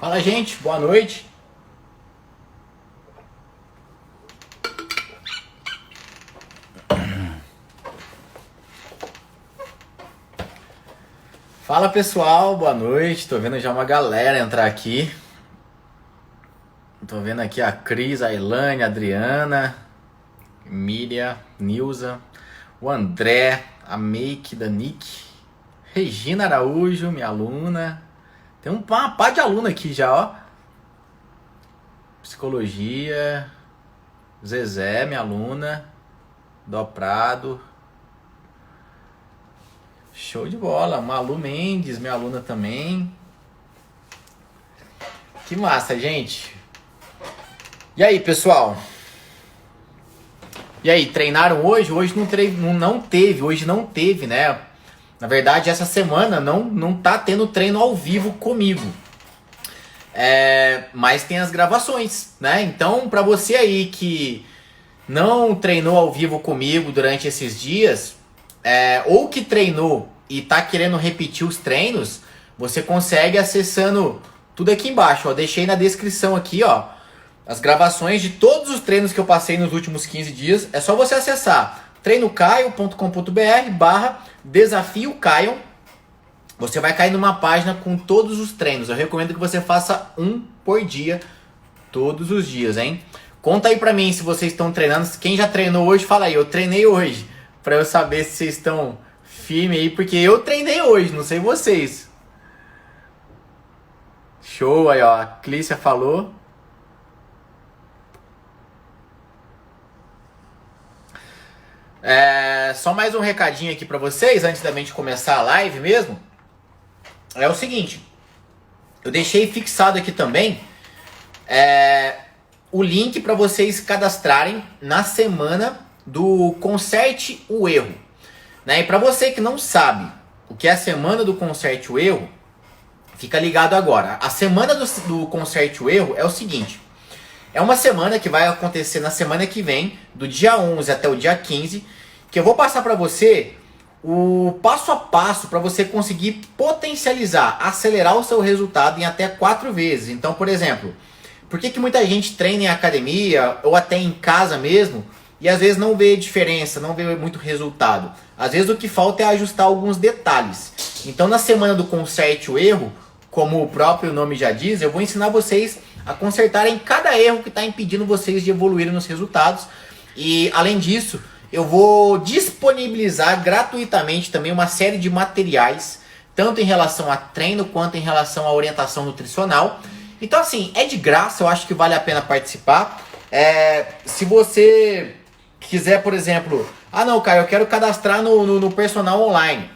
Fala, gente, boa noite. Fala, pessoal, boa noite. Tô vendo já uma galera entrar aqui. Tô vendo aqui a Cris, a Elane, a Adriana, Miriam, Nilza, o André, a Make da Nick, Regina Araújo, minha aluna. Tem uma pá de aluna aqui já, ó. Psicologia, Zezé, minha aluna, Dó Prado. Show de bola. Malu Mendes, minha aluna também. Que massa, gente. E aí, pessoal? E aí, treinaram hoje? Hoje não teve, né? Na verdade, essa semana não tá tendo treino ao vivo comigo. Mas tem as gravações, né? Então, pra você aí que não treinou ao vivo comigo durante esses dias, ou que treinou e tá querendo repetir os treinos, você consegue acessando tudo aqui embaixo, ó. Deixei na descrição aqui, ó, as gravações de todos os treinos que eu passei nos últimos 15 dias. É só você acessar treinocaio.com.br/desafio Caio. Você vai cair numa página com todos os treinos. Eu recomendo que você faça um por dia, todos os dias, hein? Conta aí pra mim se vocês estão treinando. Quem já treinou hoje, fala aí. Eu treinei hoje, pra eu saber se vocês estão firmes aí, porque eu treinei hoje, não sei vocês. Show aí, ó. A Clícia falou. Só mais um recadinho aqui pra vocês, antes da gente começar a live mesmo. É o seguinte, eu deixei fixado aqui também o link para vocês cadastrarem na semana do Conserte o Erro, né? E para você que não sabe o que é a semana do Conserte o Erro, fica ligado agora. A semana do Conserte o Erro é o seguinte, é uma semana que vai acontecer na semana que vem, do dia 11 até o dia 15, que eu vou passar para você o passo a passo para você conseguir potencializar, acelerar o seu resultado em até 4 vezes. Então, por exemplo, por que muita gente treina em academia ou até em casa mesmo e às vezes não vê diferença, não vê muito resultado? Às vezes o que falta é ajustar alguns detalhes. Então, na semana do Conserte o Erro, como o próprio nome já diz, eu vou ensinar vocês a consertarem cada erro que está impedindo vocês de evoluírem nos resultados. E, além disso, eu vou disponibilizar gratuitamente também uma série de materiais, tanto em relação a treino quanto em relação à orientação nutricional. Então, assim, é de graça, eu acho que vale a pena participar. Se você quiser, por exemplo, não, Caio, eu quero cadastrar no personal online.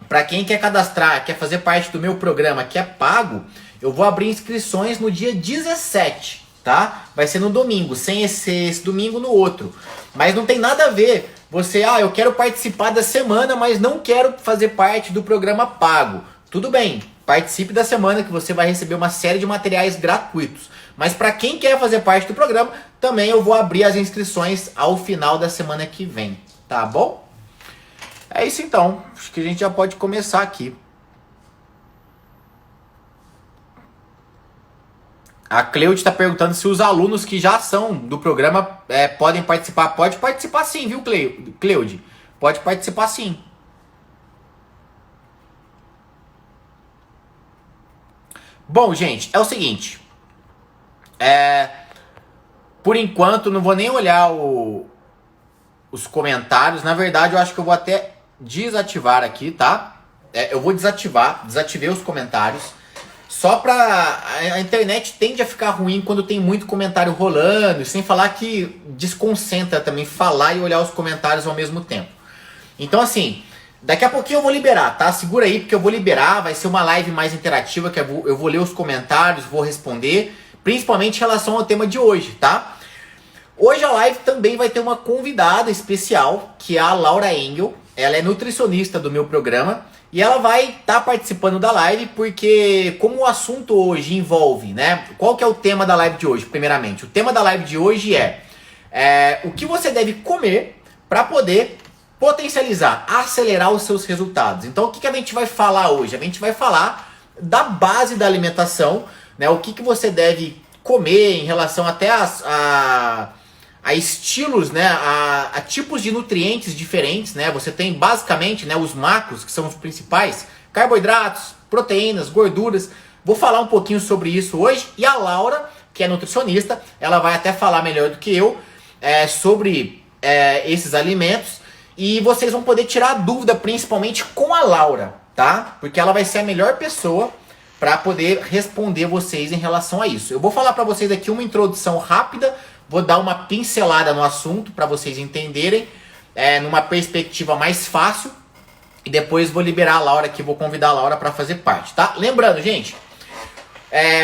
Para quem quer cadastrar, quer fazer parte do meu programa que é pago, eu vou abrir inscrições no dia 17, tá? Vai ser no domingo, sem esse domingo no outro. Mas não tem nada a ver. Você, eu quero participar da semana, mas não quero fazer parte do programa pago. Tudo bem, participe da semana que você vai receber uma série de materiais gratuitos. Mas para quem quer fazer parte do programa, também eu vou abrir as inscrições ao final da semana que vem, tá bom? É isso então, acho que a gente já pode começar aqui. A Cleude está perguntando se os alunos que já são do programa podem participar. Pode participar sim, viu, Cleude? Pode participar sim. Bom, gente, é o seguinte. Por enquanto, não vou nem olhar os comentários. Na verdade, eu acho que eu vou até desativar aqui, tá? Eu vou desativei os comentários. Só pra... A internet tende a ficar ruim quando tem muito comentário rolando, sem falar que desconcentra também falar e olhar os comentários ao mesmo tempo. Então, assim, daqui a pouquinho eu vou liberar, tá? Segura aí, porque eu vou liberar, vai ser uma live mais interativa, que eu vou ler os comentários, vou responder, principalmente em relação ao tema de hoje, tá? Hoje a live também vai ter uma convidada especial, que é a Laura Engel. Ela é nutricionista do meu programa. E ela vai estar participando da live porque, como o assunto hoje envolve, né? Qual que é o tema da live de hoje, primeiramente? O tema da live de hoje é o que você deve comer para poder potencializar, acelerar os seus resultados. Então, o que a gente vai falar hoje? A gente vai falar da base da alimentação né, o que você deve comer em relação até a estilos, né, a tipos de nutrientes diferentes, né? Você tem basicamente, né, os macros, que são os principais, carboidratos, proteínas, gorduras. Vou falar um pouquinho sobre isso hoje, e a Laura, que é nutricionista, ela vai até falar melhor do que eu sobre esses alimentos, e vocês vão poder tirar dúvida principalmente com a Laura, tá? Porque ela vai ser a melhor pessoa para poder responder vocês em relação a isso. Eu vou falar para vocês aqui uma introdução rápida, vou dar uma pincelada no assunto para vocês entenderem, numa perspectiva mais fácil, e depois vou liberar a Laura aqui, vou convidar a Laura para fazer parte, tá? Lembrando, gente,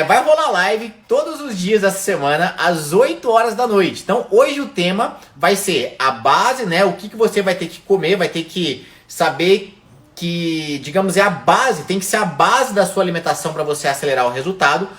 vai rolar live todos os dias dessa semana, às 8 horas da noite. Então, hoje o tema vai ser a base, né? O que você vai ter que comer, vai ter que saber que, digamos, é a base, tem que ser a base da sua alimentação para você acelerar o resultado.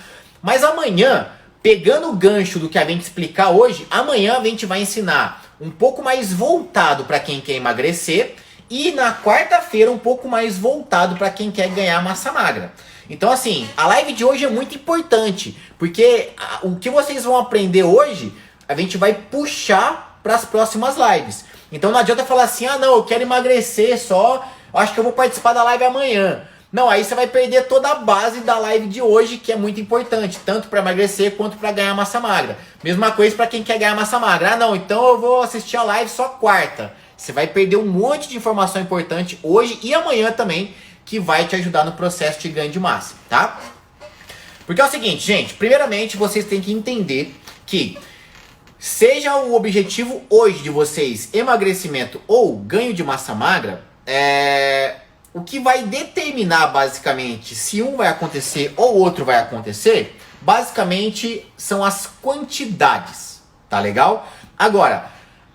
Mas amanhã, pegando o gancho do que a gente explicar hoje, amanhã a gente vai ensinar um pouco mais voltado para quem quer emagrecer, e na quarta-feira um pouco mais voltado para quem quer ganhar massa magra. Então, assim, a live de hoje é muito importante, porque o que vocês vão aprender hoje, a gente vai puxar para as próximas lives. Então não adianta falar assim, ah não, eu quero emagrecer só, acho que eu vou participar da live amanhã. Não, aí você vai perder toda a base da live de hoje, que é muito importante, tanto para emagrecer quanto para ganhar massa magra. Mesma coisa para quem quer ganhar massa magra. Ah não, então eu vou assistir a live só quarta. Você vai perder um monte de informação importante hoje e amanhã também, que vai te ajudar no processo de ganho de massa, tá? Porque é o seguinte, gente, primeiramente vocês têm que entender que seja o objetivo hoje de vocês emagrecimento ou ganho de massa magra, o que vai determinar basicamente se um vai acontecer ou outro vai acontecer, basicamente são as quantidades, tá legal? Agora,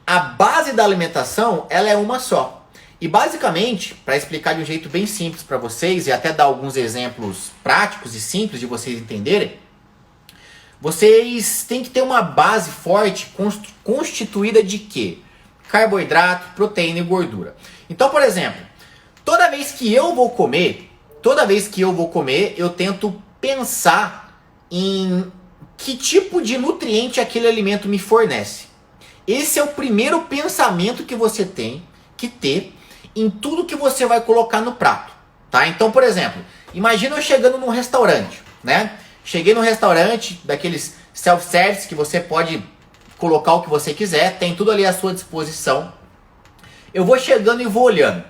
a base da alimentação, ela é uma só. E basicamente, para explicar de um jeito bem simples para vocês e até dar alguns exemplos práticos e simples de vocês entenderem, vocês têm que ter uma base forte constituída de quê? Carboidrato, proteína e gordura. Então, por exemplo, toda vez que eu vou comer, eu tento pensar em que tipo de nutriente aquele alimento me fornece. Esse é o primeiro pensamento que você tem que ter em tudo que você vai colocar no prato, tá? Então, por exemplo, imagina eu chegando num restaurante, né? Cheguei num restaurante daqueles self-service que você pode colocar o que você quiser, tem tudo ali à sua disposição. Eu vou chegando e vou olhando.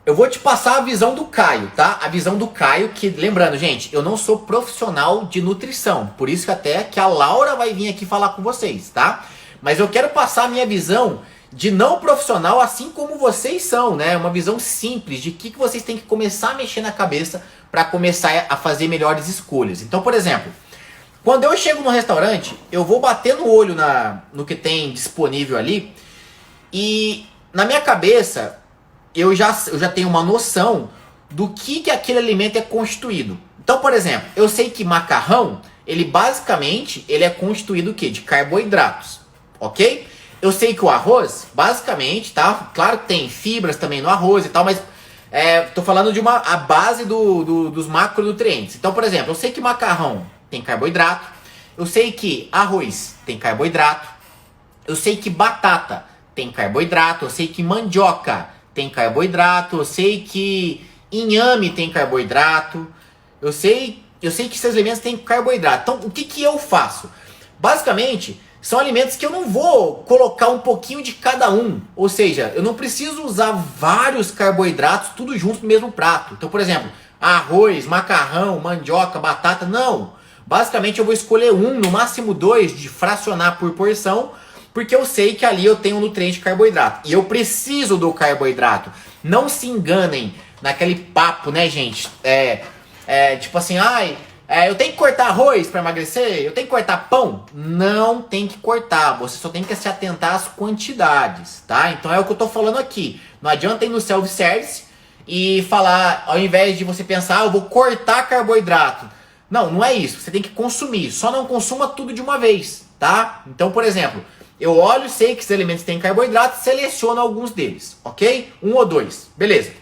Eu vou te passar a visão do Caio, tá? A visão do Caio, que, lembrando, gente, eu não sou profissional de nutrição, por isso que até que a Laura vai vir aqui falar com vocês, tá? Mas eu quero passar a minha visão de não profissional, assim como vocês são, né? Uma visão simples de que vocês têm que começar a mexer na cabeça para começar a fazer melhores escolhas. Então, por exemplo, quando eu chego no restaurante, eu vou bater no olho no que tem disponível ali, e na minha cabeça eu já tenho uma noção do que aquele alimento é constituído. Então, por exemplo, eu sei que macarrão, ele basicamente ele é constituído o quê? De carboidratos, ok? Eu sei que o arroz, basicamente, tá? Claro que tem fibras também no arroz e tal, mas tô falando de a base dos macronutrientes. Então, por exemplo, eu sei que macarrão tem carboidrato, eu sei que arroz tem carboidrato, eu sei que batata tem carboidrato, eu sei que mandioca tem carboidrato, eu sei que inhame tem carboidrato, eu sei que esses alimentos têm carboidrato. Então, o que eu faço? Basicamente, são alimentos que eu não vou colocar um pouquinho de cada um. Ou seja, eu não preciso usar vários carboidratos tudo junto no mesmo prato. Então, por exemplo, arroz, macarrão, mandioca, batata, não. Basicamente eu vou escolher um, no máximo dois, de fracionar por porção, porque eu sei que ali eu tenho um nutriente de carboidrato. E eu preciso do carboidrato. Não se enganem naquele papo, né, gente? Tipo assim, eu tenho que cortar arroz para emagrecer? Eu tenho que cortar pão? Não tem que cortar, você só tem que se atentar às quantidades, tá? Então é o que eu tô falando aqui. Não adianta ir no self-service e falar, ao invés de você pensar, eu vou cortar carboidrato. Não, não é isso, você tem que consumir, só não consuma tudo de uma vez, tá? Então, por exemplo, eu olho, sei que esses alimentos têm carboidrato, seleciono alguns deles, ok? Um ou dois, beleza.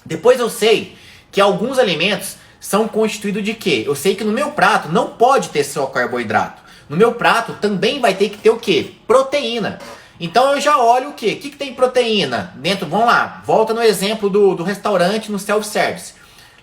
Depois eu sei que alguns alimentos são constituídos de quê? Eu sei que no meu prato não pode ter só carboidrato. No meu prato também vai ter que ter o quê? Proteína. Então eu já olho o quê? O que tem proteína? Dentro, vamos lá, volta no exemplo do restaurante no self-service.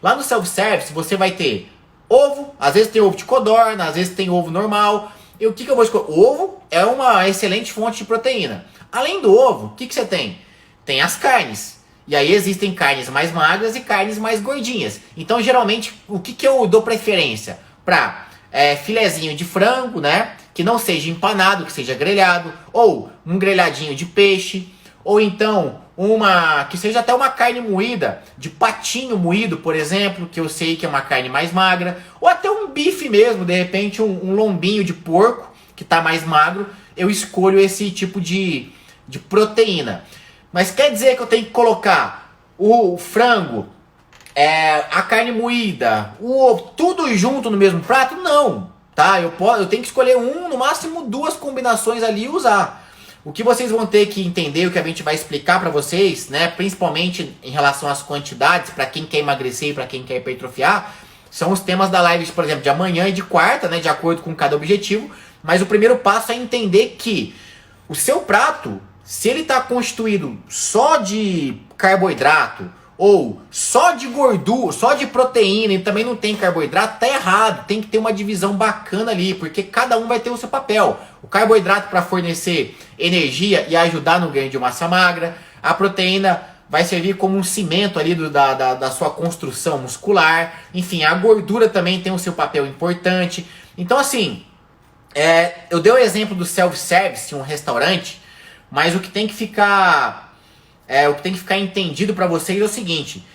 Lá no self-service você vai ter ovo, às vezes tem ovo de codorna, às vezes tem ovo normal. E o que eu vou escolher? O ovo é uma excelente fonte de proteína. Além do ovo, o que você tem? Tem as carnes. E aí existem carnes mais magras e carnes mais gordinhas. Então geralmente o que eu dou preferência? Para filezinho de frango, né? Que não seja empanado, que seja grelhado. Ou um grelhadinho de peixe. Ou então que seja até uma carne moída, de patinho moído, por exemplo, que eu sei que é uma carne mais magra. Ou até um bife mesmo, de repente um lombinho de porco, que está mais magro. Eu escolho esse tipo de proteína. Mas quer dizer que eu tenho que colocar o frango, a carne moída, o ovo, tudo junto no mesmo prato? Não, tá? Eu tenho que escolher no máximo 2 combinações ali e usar. O que vocês vão ter que entender, o que a gente vai explicar para vocês, né, principalmente em relação às quantidades, para quem quer emagrecer e para quem quer hipertrofiar, são os temas da live, por exemplo, de amanhã e de quarta, né, de acordo com cada objetivo. Mas o primeiro passo é entender que o seu prato, se ele está constituído só de carboidrato ou só de gordura, só de proteína e também não tem carboidrato, tá errado. Tem que ter uma divisão bacana ali, porque cada um vai ter o seu papel. O carboidrato para fornecer energia e ajudar no ganho de massa magra. A proteína vai servir como um cimento ali da sua construção muscular. Enfim, a gordura também tem o seu papel importante. Então assim, eu dei o exemplo do self-service, um restaurante, mas o que tem que ficar entendido para vocês é o seguinte: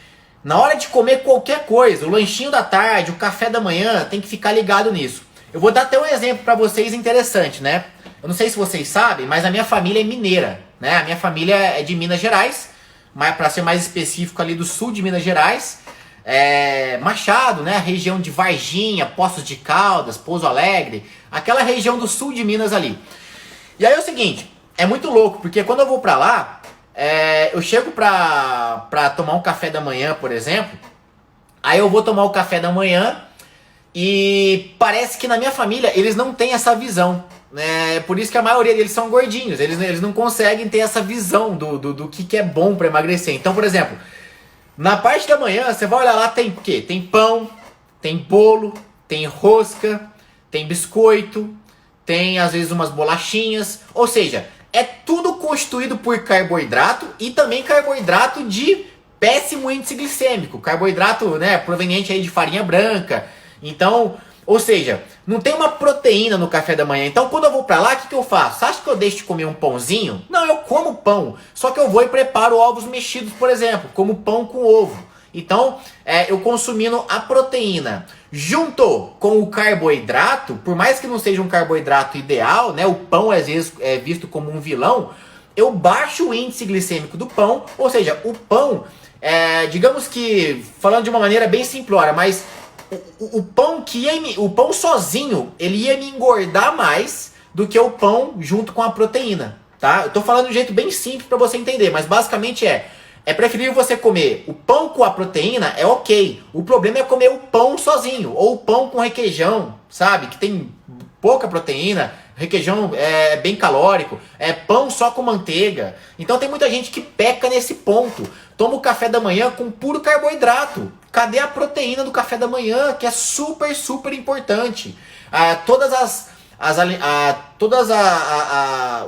na hora de comer qualquer coisa, o lanchinho da tarde, o café da manhã, tem que ficar ligado nisso. Eu vou dar até um exemplo para vocês interessante, né? Eu não sei se vocês sabem, mas a minha família é mineira, né? A minha família é de Minas Gerais, mas para ser mais específico ali do sul de Minas Gerais, Machado, né? A região de Varginha, Poços de Caldas, Pouso Alegre, aquela região do sul de Minas ali. E aí é o seguinte, é muito louco, porque quando eu vou pra lá, eu chego pra tomar um café da manhã, por exemplo. Aí eu vou tomar o café da manhã e parece que na minha família eles não têm essa visão, né? Por isso que a maioria deles são gordinhos. Eles não conseguem ter essa visão do que é bom pra emagrecer. Então, por exemplo, na parte da manhã você vai olhar lá, tem o quê? Tem pão, tem bolo, tem rosca, tem biscoito, tem às vezes umas bolachinhas. Ou seja, é tudo constituído por carboidrato e também carboidrato de péssimo índice glicêmico. Carboidrato, né, proveniente aí de farinha branca. Então, ou seja, não tem uma proteína no café da manhã. Então, quando eu vou pra lá, o que eu faço? Você acha que eu deixo de comer um pãozinho? Não, eu como pão. Só que eu vou e preparo ovos mexidos, por exemplo. Como pão com ovo. Então, eu consumindo a proteína junto com o carboidrato, por mais que não seja um carboidrato ideal, né, o pão às vezes é visto como um vilão, eu baixo o índice glicêmico do pão, ou seja, o pão, digamos que, falando de uma maneira bem simplória, mas o pão sozinho, ele ia me engordar mais do que o pão junto com a proteína, tá? Eu tô falando de um jeito bem simples para você entender, mas basicamente é preferível você comer o pão com a proteína, é ok. O problema é comer o pão sozinho, ou o pão com requeijão, sabe? Que tem pouca proteína, requeijão é bem calórico, pão só com manteiga. Então tem muita gente que peca nesse ponto. Toma o café da manhã com puro carboidrato. Cadê a proteína do café da manhã, que é super, super importante?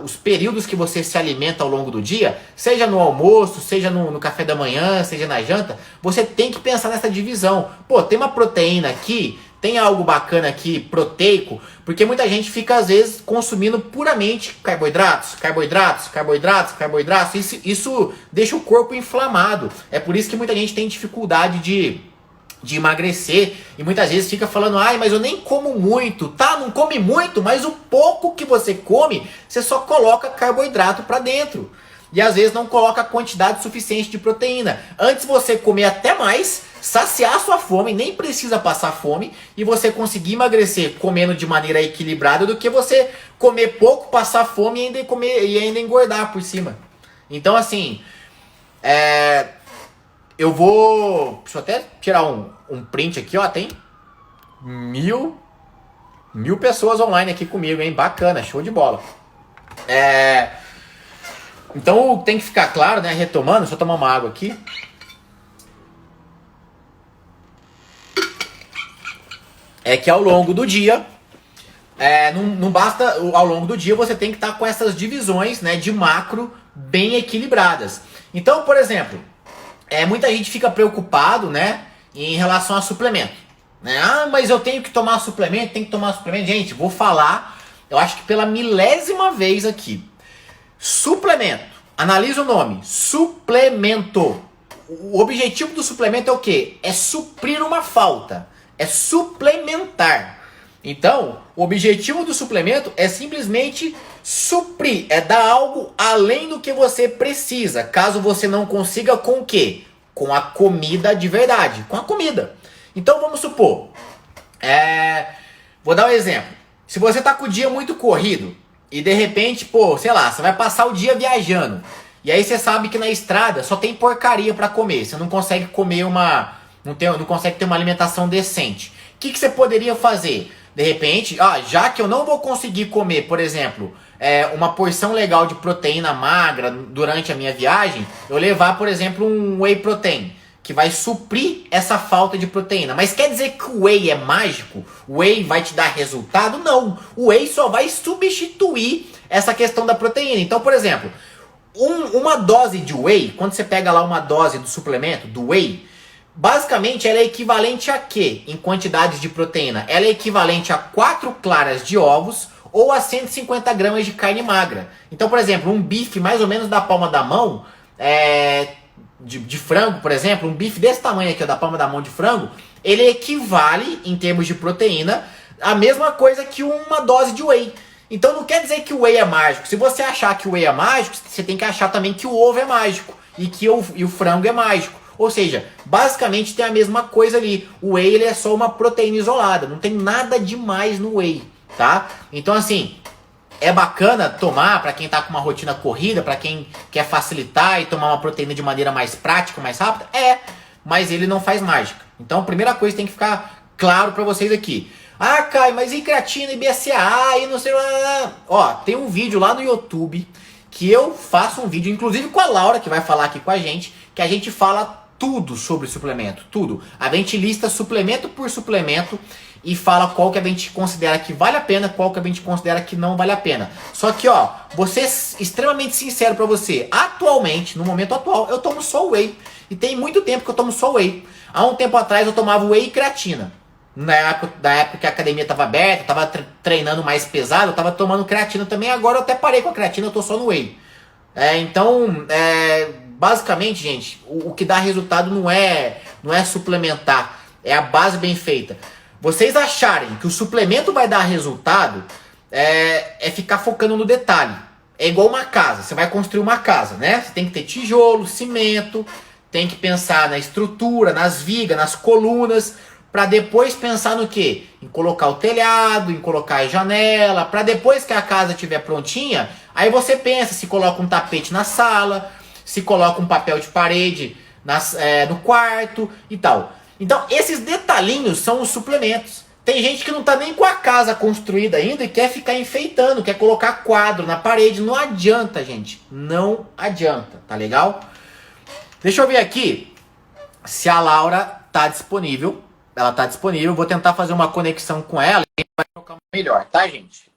Os períodos que você se alimenta ao longo do dia, seja no almoço, seja no café da manhã, seja na janta, você tem que pensar nessa divisão. Pô, tem uma proteína aqui, tem algo bacana aqui, proteico, porque muita gente fica às vezes consumindo puramente carboidratos. Isso deixa o corpo inflamado. É por isso que muita gente tem dificuldade de emagrecer e muitas vezes fica falando: ai, mas eu nem como muito. Tá, não come muito, mas o pouco que você come, você só coloca carboidrato pra dentro e às vezes não coloca a quantidade suficiente de proteína. Antes você comer até mais, saciar sua fome, nem precisa passar fome, e você conseguir emagrecer comendo de maneira equilibrada, do que você comer pouco, passar fome e ainda engordar por cima. Então assim, Eu vou... Deixa eu até tirar um print aqui, ó. Tem mil pessoas online aqui comigo, hein? Bacana, show de bola. Então tem que ficar claro, né? Retomando, deixa eu tomar uma água aqui. É que ao longo do dia, não basta, ao longo do dia você tem que estar com essas divisões, né, de macro bem equilibradas. Então, por exemplo, muita gente fica preocupado, né, em relação a suplemento. Né? Ah, mas eu tenho que tomar suplemento, tem que tomar suplemento. Gente, vou falar, eu acho que pela milésima vez aqui. Suplemento, analisa o nome, suplemento. O objetivo do suplemento é o quê? É suprir uma falta, é suplementar. Então, o objetivo do suplemento é simplesmente suprir, é dar algo além do que você precisa, caso você não consiga com o quê? Com a comida de verdade, com a comida. Então vamos supor, vou dar um exemplo. Se você tá com o dia muito corrido e de repente, pô, sei lá, você vai passar o dia viajando e aí você sabe que na estrada só tem porcaria para comer, você não consegue comer não consegue ter uma alimentação decente. O que você poderia fazer? De repente, já que eu não vou conseguir comer, por exemplo, uma porção legal de proteína magra durante a minha viagem, eu levar, por exemplo, um whey protein, que vai suprir essa falta de proteína. Mas quer dizer que o whey é mágico? O whey vai te dar resultado? Não. O whey só vai substituir essa questão da proteína. Então, por exemplo, uma dose de whey, quando você pega lá uma dose do suplemento, do whey, basicamente ela é equivalente a quê em quantidades de proteína? Ela é equivalente a 4 claras de ovos ou a 150 gramas de carne magra. Então, por exemplo, um bife mais ou menos da palma da mão, de frango, por exemplo, um bife desse tamanho aqui, ó, da palma da mão de frango, ele equivale, em termos de proteína, a mesma coisa que uma dose de whey. Então não quer dizer que o whey é mágico. Se você achar que o whey é mágico, você tem que achar também que o ovo é mágico e que o frango é mágico. Ou seja, basicamente tem a mesma coisa ali. O whey ele é só uma proteína isolada, não tem nada demais no whey, tá? Então assim, é bacana tomar para quem tá com uma rotina corrida, para quem quer facilitar e tomar uma proteína de maneira mais prática, mais rápida, mas ele não faz mágica. Então, a primeira coisa que tem que ficar claro para vocês aqui. Ah, Caio, mas e creatina, e BCAA, e não sei lá. Ó, tem um vídeo lá no YouTube que eu faço um vídeo, inclusive com a Laura, que vai falar aqui com a gente, que a gente fala tudo sobre suplemento, tudo. A gente lista suplemento por suplemento e fala qual que a gente considera que vale a pena, qual que a gente considera que não vale a pena. Só que, ó, vou ser extremamente sincero pra você. Atualmente, no momento atual, eu tomo só whey. E tem muito tempo que eu tomo só whey. Há um tempo atrás eu tomava whey e creatina. Na época que a academia estava aberta, eu tava treinando mais pesado, eu tava tomando creatina também. Agora eu até parei com a creatina, eu tô só no whey. Basicamente, gente, o que dá resultado não é suplementar, é a base bem feita. Vocês acharem que o suplemento vai dar resultado, é ficar focando no detalhe. É igual uma casa, você vai construir uma casa, né? Você tem que ter tijolo, cimento, tem que pensar na estrutura, nas vigas, nas colunas, para depois pensar no quê? Em colocar o telhado, em colocar a janela, para depois que a casa estiver prontinha, aí você pensa se coloca um tapete na sala, se coloca um papel de parede no quarto e tal. Então, esses detalhinhos são os suplementos. Tem gente que não tá nem com a casa construída ainda e quer ficar enfeitando, quer colocar quadro na parede. Não adianta, gente. Não adianta, tá legal? Deixa eu ver aqui se a Laura tá disponível. Ela tá disponível. Vou tentar fazer uma conexão com ela e a gente vai trocar melhor, tá, gente?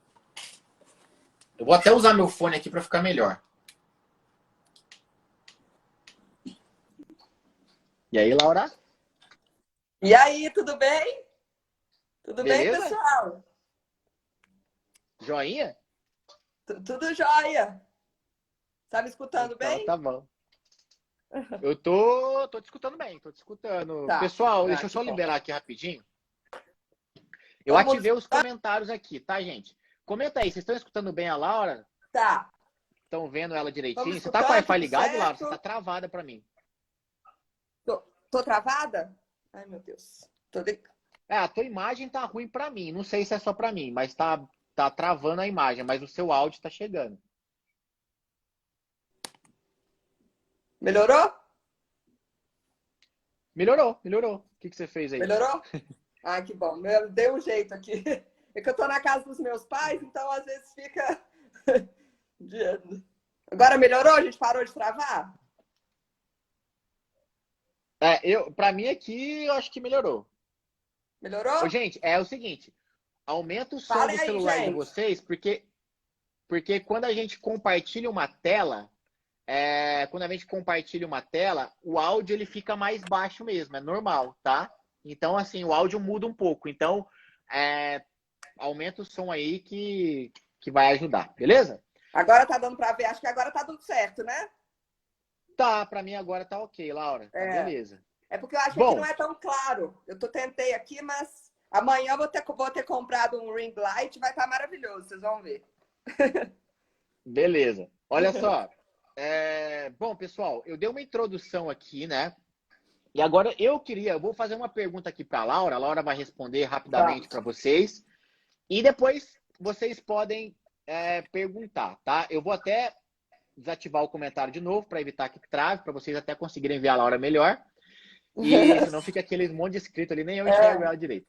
Eu vou até usar meu fone aqui para ficar melhor. E aí, Laura? E aí, tudo bem? Tudo Beleza? bem, pessoal? Joinha? Tudo jóia. Tá me escutando Então, bem? tá bom. Eu tô te escutando bem, tô te escutando. Tá. Pessoal, Ah, deixa eu só que bom. liberar aqui rapidinho. Eu Todo mundo ativei os comentários aqui, tá, gente? Comenta aí, vocês estão escutando bem a Laura? tá. Estão vendo ela direitinho? Estamos Você tá com o escutando, Wi-Fi tudo ligado, certo? Laura? Você tá travada pra mim. Tô travada? Ai, meu Deus. A tua imagem tá ruim pra mim. Não sei se é só pra mim, mas tá travando a imagem, mas o seu áudio tá chegando. Melhorou? Melhorou, melhorou. O que você fez aí? Melhorou? Ah, que bom. Deu um jeito aqui. É que eu tô na casa dos meus pais, então às vezes fica. Agora melhorou? A gente parou de travar? Pra mim aqui, eu acho que melhorou. Ô, Melhorou? gente, é o seguinte, aumenta o som Falem do aí, celular de gente. vocês, porque quando a gente compartilha uma tela, o áudio ele fica mais baixo mesmo, é normal, tá? Então, assim, o áudio muda um pouco. Então, é, aumenta o som aí que vai ajudar, beleza? Agora tá dando pra ver. Acho que agora tá tudo certo, né? Tá, pra mim agora tá ok, Laura. Tá É. beleza. É porque eu acho que aqui não Bom, é tão claro. Tentei aqui, mas amanhã eu vou ter comprado um ring light, vai estar maravilhoso, vocês vão ver. beleza. Olha só. Bom, pessoal, eu dei uma introdução aqui, né? E agora eu vou fazer uma pergunta aqui para a Laura vai responder rapidamente Vamos. para vocês e depois vocês podem perguntar, tá? Eu vou até desativar o comentário de novo para evitar que trave, para vocês até conseguirem ver a Laura melhor. E senão fica aquele monte de escrito ali, nem eu enxergo ela direito.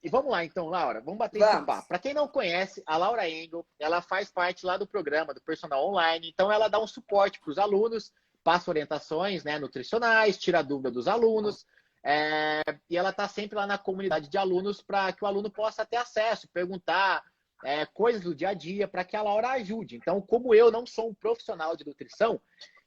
E vamos lá então, Laura, vamos bater esse Vamos. papo. Para quem não conhece, a Laura Engel, ela faz parte lá do programa do Personal Online, então ela dá um suporte para os alunos, passa orientações, né, nutricionais, tira a dúvida dos alunos, e ela está sempre lá na comunidade de alunos para que o aluno possa ter acesso, perguntar coisas do dia a dia, para que a Laura ajude. Então, como eu não sou um profissional de nutrição,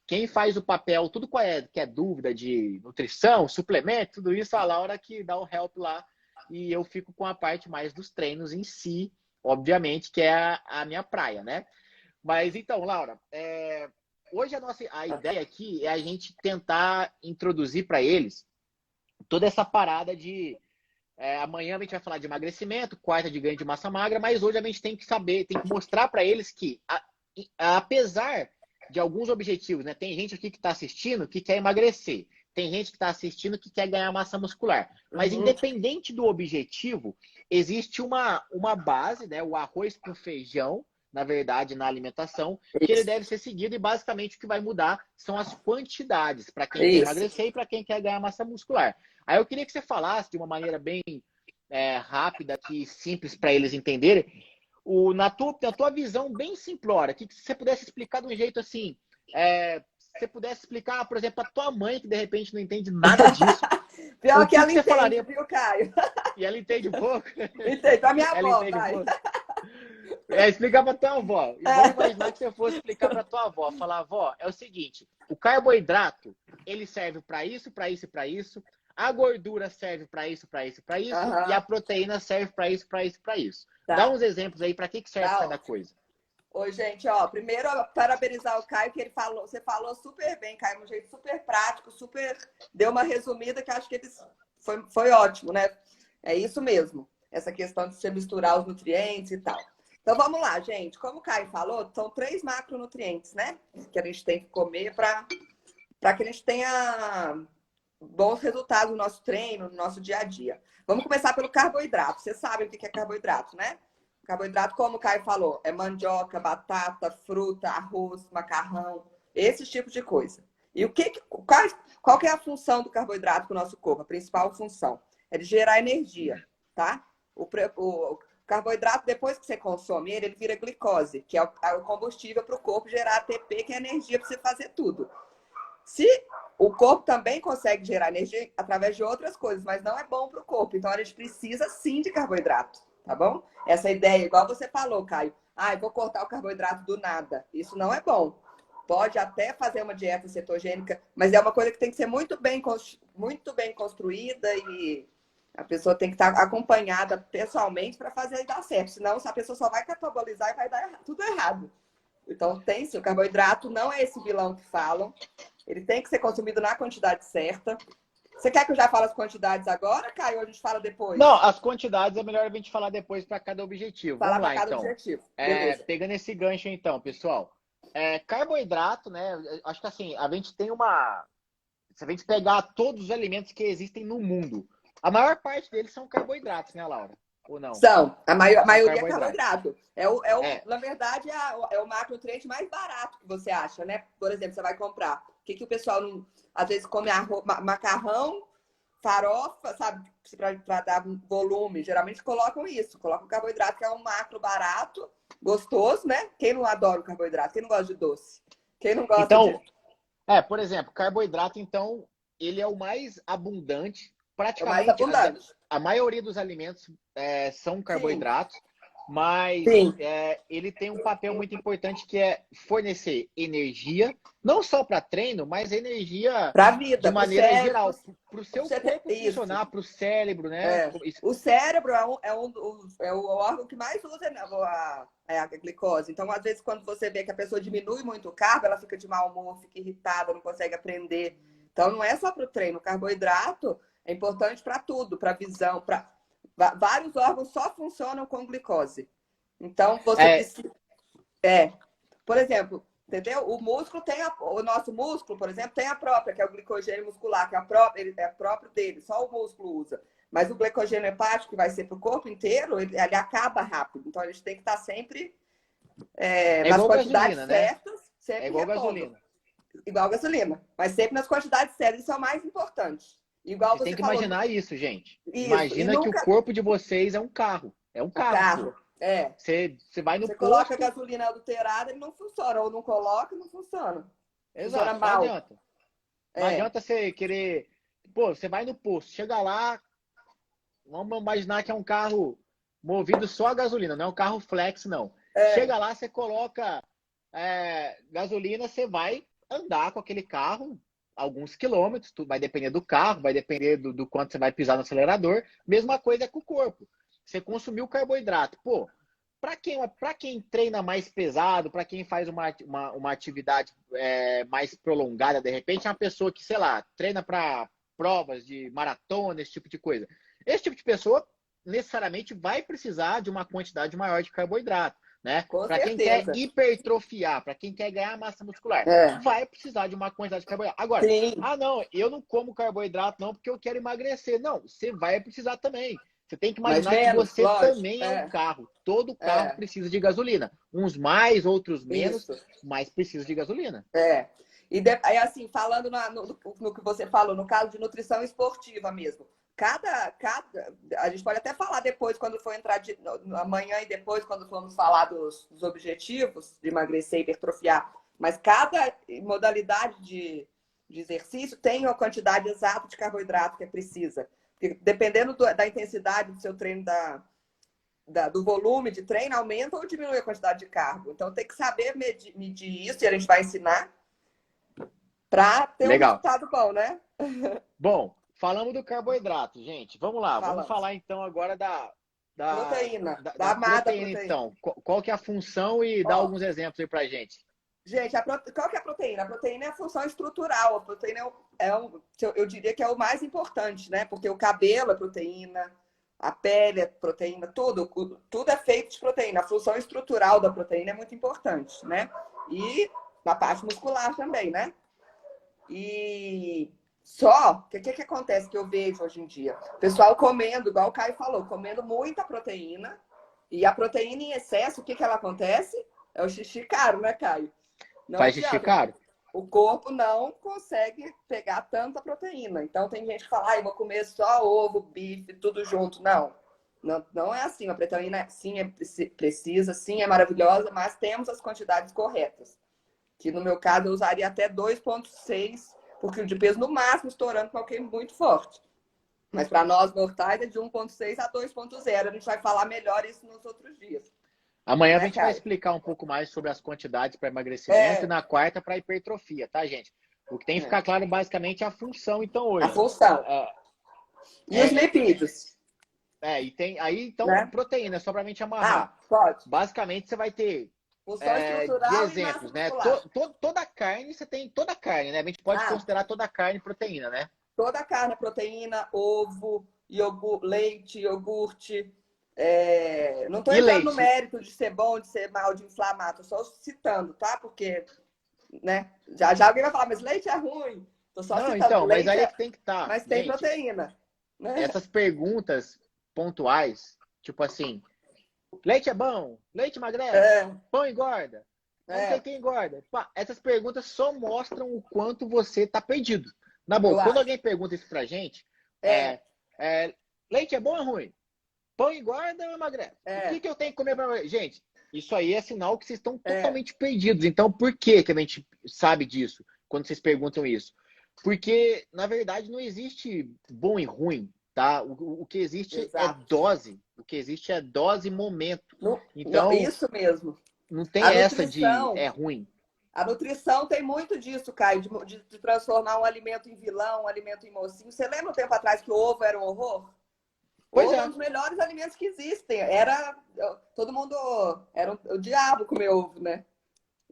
quem faz o papel, tudo que é dúvida de nutrição, suplemento, tudo isso, a Laura que dá o help lá e eu fico com a parte mais dos treinos em si, obviamente, que é a minha praia, né? Mas então, Laura, hoje a ideia aqui é a gente tentar introduzir para eles toda essa parada de amanhã a gente vai falar de emagrecimento, quarta de ganho de massa magra, mas hoje a gente tem que saber, tem que mostrar para eles que, apesar de alguns objetivos, né? Tem gente aqui que está assistindo que quer emagrecer. Tem gente que está assistindo que quer ganhar massa muscular. Mas independente do objetivo, existe uma base, né? O arroz com feijão, na verdade, na alimentação, que ele deve ser seguido e basicamente o que vai mudar são as quantidades para quem quer emagrecer e para quem quer ganhar massa muscular. Aí eu queria que você falasse de uma maneira bem rápida e simples para eles entenderem, na tua visão bem simplória, que se você pudesse explicar de um jeito assim, se você pudesse explicar, por exemplo, a tua mãe, que de repente não entende nada disso. Pior que ela você entende, falaria... viu, Caio? E ela entende um pouco? Entende, pra minha Ela avó, entende vai. um pouco? Explicar para tua avó. E vamos imaginar que você fosse explicar para tua avó. Falar, avó, é o seguinte, o carboidrato, ele serve para isso, para isso e para isso. A gordura serve para isso, para isso, para isso. E a proteína serve para isso, para isso, para isso. Tá. Dá uns exemplos aí para que serve cada coisa. Oi, gente, ó, primeiro parabenizar o Caio, que ele falou, você falou super bem, Caio, de um jeito super prático, deu uma resumida que acho que foi ótimo, né? É isso mesmo, essa questão de você misturar os nutrientes e tal. Então vamos lá, gente. Como o Caio falou, são 3 macronutrientes, né? Que a gente tem que comer para que a gente tenha bons resultados no nosso treino, no nosso dia a dia. Vamos começar pelo carboidrato. Vocês sabem o que é carboidrato, né? Carboidrato, como o Caio falou, é mandioca, batata, fruta, arroz, macarrão, esses tipos de coisa. E qual que é a função do carboidrato para o nosso corpo? A principal função é de gerar energia, tá? O carboidrato, depois que você consome ele vira glicose, que é o combustível para o corpo gerar ATP, que é energia para você fazer tudo. O corpo também consegue gerar energia através de outras coisas, mas não é bom para o corpo. Então, a gente precisa sim de carboidrato, tá bom? Essa ideia, igual você falou, Caio. Eu vou cortar o carboidrato do nada. Isso não é bom. Pode até fazer uma dieta cetogênica, mas é uma coisa que tem que ser muito bem construída e a pessoa tem que estar acompanhada pessoalmente para fazer dar certo. Senão, a pessoa só vai catabolizar e vai dar tudo errado. Então, o carboidrato não é esse vilão que falam. Ele tem que ser consumido na quantidade certa. Você quer que eu já fale as quantidades agora, Caio, ou a gente fala depois? Não, as quantidades é melhor a gente falar depois para cada objetivo. Falar Vamos lá, cada então. Objetivo. Pegando esse gancho, então, pessoal. Carboidrato, né? Acho que assim, a gente tem uma... Se a gente pegar todos os alimentos que existem no mundo, a maior parte deles são carboidratos, né, Laura? Ou não? São. A maioria é carboidrato. Na verdade, é o macronutriente mais barato que você acha, né? Por exemplo, você vai comprar que o pessoal não, às vezes come macarrão, farofa, sabe? Para dar volume. Geralmente colocam isso. Colocam carboidrato, que é um macro barato, gostoso, né? Quem não adora o carboidrato? Quem não gosta de doce? Quem não gosta Então, de... por exemplo, carboidrato, então, ele é o mais abundante. É o mais Praticamente, abundante. a maioria dos alimentos são Sim, carboidratos, mas sim. ele tem um papel muito importante que é fornecer energia, não só para treino, mas energia Para a de vida, para o maneira cérebro, geral, para o seu corpo isso. funcionar, para o cérebro, né? É. O cérebro é o órgão que mais usa, né, a glicose. Então, às vezes, quando você vê que a pessoa diminui muito o carbo, ela fica de mau humor, fica irritada, não consegue aprender. Então, não é só para o treino. O carboidrato é importante para tudo, para visão, para vários órgãos só funcionam com glicose. Então, você É, precisa. Por exemplo, entendeu? O músculo o nosso músculo, por exemplo, tem a própria, que é o glicogênio muscular, que ele é próprio dele, só o músculo usa. Mas o glicogênio hepático, que vai ser para o corpo inteiro, ele acaba rápido. Então, a gente tem que estar sempre nas igual quantidades gasolina, né? certas, sempre É igual repondo. gasolina. Igual gasolina. Mas sempre nas quantidades certas, isso é o mais importante. Igual Vocês têm você que falou. imaginar isso, gente. Isso. E Imagina que o nunca. corpo de vocês é um carro. É um O carro, pô. carro. É. Você vai no Você coloca posto. gasolina adulterada, ele não funciona. Ou não coloca, não funciona. Funciona Exato, não mal. adianta. Não É. adianta você querer. Pô, você vai no posto, chega lá, vamos imaginar que é um carro movido só a gasolina, não é um carro flex, não. É. Chega lá, você coloca gasolina, você vai andar com aquele carro alguns quilômetros, vai depender do carro, vai depender do quanto você vai pisar no acelerador. Mesma coisa com o corpo. Você consumiu carboidrato. Pô, para quem treina mais pesado, para quem faz uma atividade mais prolongada, de repente, é uma pessoa que, sei lá, treina para provas de maratona, esse tipo de coisa. Esse tipo de pessoa necessariamente vai precisar de uma quantidade maior de carboidrato, né? Com Para quem quer certeza. hipertrofiar, para quem quer ganhar massa muscular, É. vai precisar de uma quantidade de carboidrato. Agora, Sim. não, eu não como carboidrato não porque eu quero emagrecer. Não, você vai precisar também. Você tem que Mas imaginar que menos, você lógico. também é um carro. Todo carro É. precisa de gasolina. Uns mais, outros menos, Isso. mas precisa de gasolina. É. E aí, assim, falando no que você falou, no caso de nutrição esportiva mesmo. A gente pode até falar depois, quando for entrar amanhã e depois, quando formos falar dos objetivos de emagrecer e hipertrofiar. Mas cada modalidade de exercício tem uma quantidade exata de carboidrato que é precisa. Porque dependendo da intensidade do seu treino, do volume de treino, aumenta ou diminui a quantidade de carbo. Então tem que saber medir isso, e a gente vai ensinar para ter um resultado bom, né? Bom, falamos do carboidrato, gente. Vamos lá, vamos Falamos. falar então agora da Proteína, da proteína, amada proteína. então. Qual que é a função e dá alguns exemplos aí pra gente. Gente, qual que é a proteína? A proteína é a função estrutural. A proteína eu diria que é o mais importante, né? Porque o cabelo é proteína, a pele é proteína, tudo é feito de proteína. A função estrutural da proteína é muito importante, né? E na parte muscular também, né? E só que o que acontece que eu vejo hoje em dia? O pessoal comendo, igual o Caio falou, comendo muita proteína. E a proteína em excesso, o que ela acontece? É o xixi caro, né, Caio? Não faz xixi caro? O corpo não consegue pegar tanta proteína. Então tem gente que fala, eu vou comer só ovo, bife, tudo junto. Não é assim. A proteína sim é precisa, sim é maravilhosa, mas temos as quantidades corretas. Que no meu caso eu usaria até 2,6 por quilo de peso no máximo, estourando com alguém muito forte. Mas para nós mortais é de 1,6 a 2,0. A gente vai falar melhor isso nos outros dias. Amanhã a gente vai explicar um pouco mais sobre as quantidades para emagrecimento e na quarta para hipertrofia, tá, gente? O que tem que ficar claro basicamente é a função, então, hoje. A função. E os lipídios? E tem aí, então, proteína, só para a gente amarrar. Pode. Basicamente, você vai ter função estrutural de exemplos, né? Toda carne, você tem toda carne, né? A gente pode considerar toda carne proteína, né? Toda carne é proteína, ovo, leite, iogurte. Não estou entrando no mérito de ser bom, de ser mal, de inflamar. Estou só citando, tá? Porque, né? Já alguém vai falar, mas leite é ruim. Estou só citando. Então, mas aí é que tem que estar. Mas tem proteína. Né? Essas perguntas pontuais, tipo assim, leite é bom, leite emagrece, pão engorda. Eu não sei quem engorda. Pá, essas perguntas só mostram o quanto você tá perdido. Na Eu boa, quando acho. alguém pergunta isso pra gente, É, leite é bom ou ruim? Pão engorda ou emagrece? O que é, que eu tenho que comer para gente? Isso aí é sinal que vocês estão é, totalmente perdidos. Então, por que que a gente sabe disso quando vocês perguntam isso? Porque, na verdade, não existe bom e ruim, tá? O que existe é exato. dose. O que existe é dose e momento. Não, não, Então, isso mesmo. não A tem essa de nutrição, é ruim. a nutrição tem muito disso, Caio, de transformar um alimento em vilão, um alimento em mocinho. Você lembra um tempo atrás que o ovo era um horror? O Pois ovo é um é, dos melhores alimentos que existem. Todo mundo era o diabo comer ovo, né?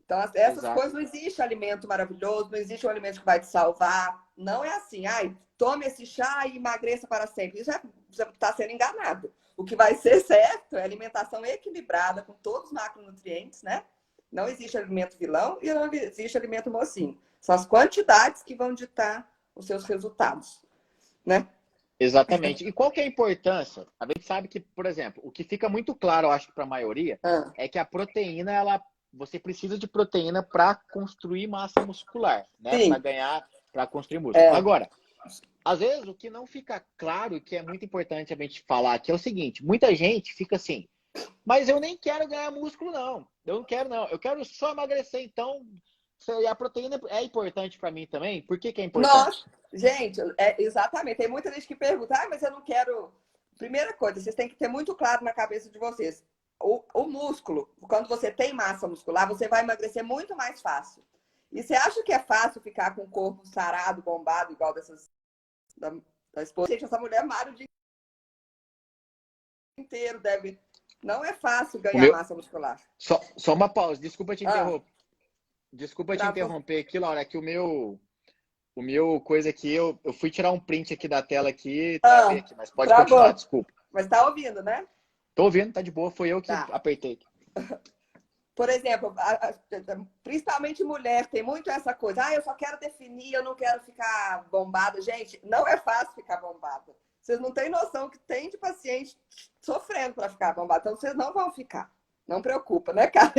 Então, essas exato. coisas, não existe alimento maravilhoso, não existe um alimento que vai te salvar. Não é assim, ai, tome esse chá e emagreça para sempre. Isso você está sendo enganado. O que vai ser certo é alimentação equilibrada, com todos os macronutrientes, né? Não existe alimento vilão e não existe alimento mocinho. São as quantidades que vão ditar os seus resultados, né? Exatamente. E qual que é a importância? A gente sabe que, por exemplo, o que fica muito claro, eu acho, para a maioria, Ah, é que a proteína, você precisa de proteína para construir massa muscular, né? Para sim, ganhar, para construir músculo. é. Agora, às vezes o que não fica claro e que é muito importante a gente falar aqui é o seguinte: muita gente fica assim, mas eu nem quero ganhar músculo, não. Eu não quero, não. Eu quero só emagrecer. Então, a proteína é importante para mim também. Por que que é Nossa, importante? gente, exatamente. Tem muita gente que pergunta, mas eu não quero. Primeira coisa, vocês têm que ter muito claro na cabeça de vocês. O músculo, quando você tem massa muscular, você vai emagrecer muito mais fácil. E você acha que é fácil ficar com o corpo sarado, bombado, igual dessas da esposa? Gente, essa mulher malha o dia inteiro, deve. Não é fácil O ganhar meu, massa muscular. só uma pausa. Ah, Desculpa te travou. interromper aqui, Laura, é que o meu coisa aqui, eu fui tirar um print aqui da tela aqui e travei Ah, aqui, mas pode continuar, travou. desculpa. Mas tá ouvindo, né? Tô ouvindo, tá de boa, foi eu que Tá. apertei. Por exemplo, principalmente mulher, tem muito essa coisa. Eu só quero definir, eu não quero ficar bombada. Gente, não é fácil ficar bombada. Vocês não têm noção que tem de paciente sofrendo para ficar bombada. Então, vocês não vão ficar. Não preocupa, né, cara?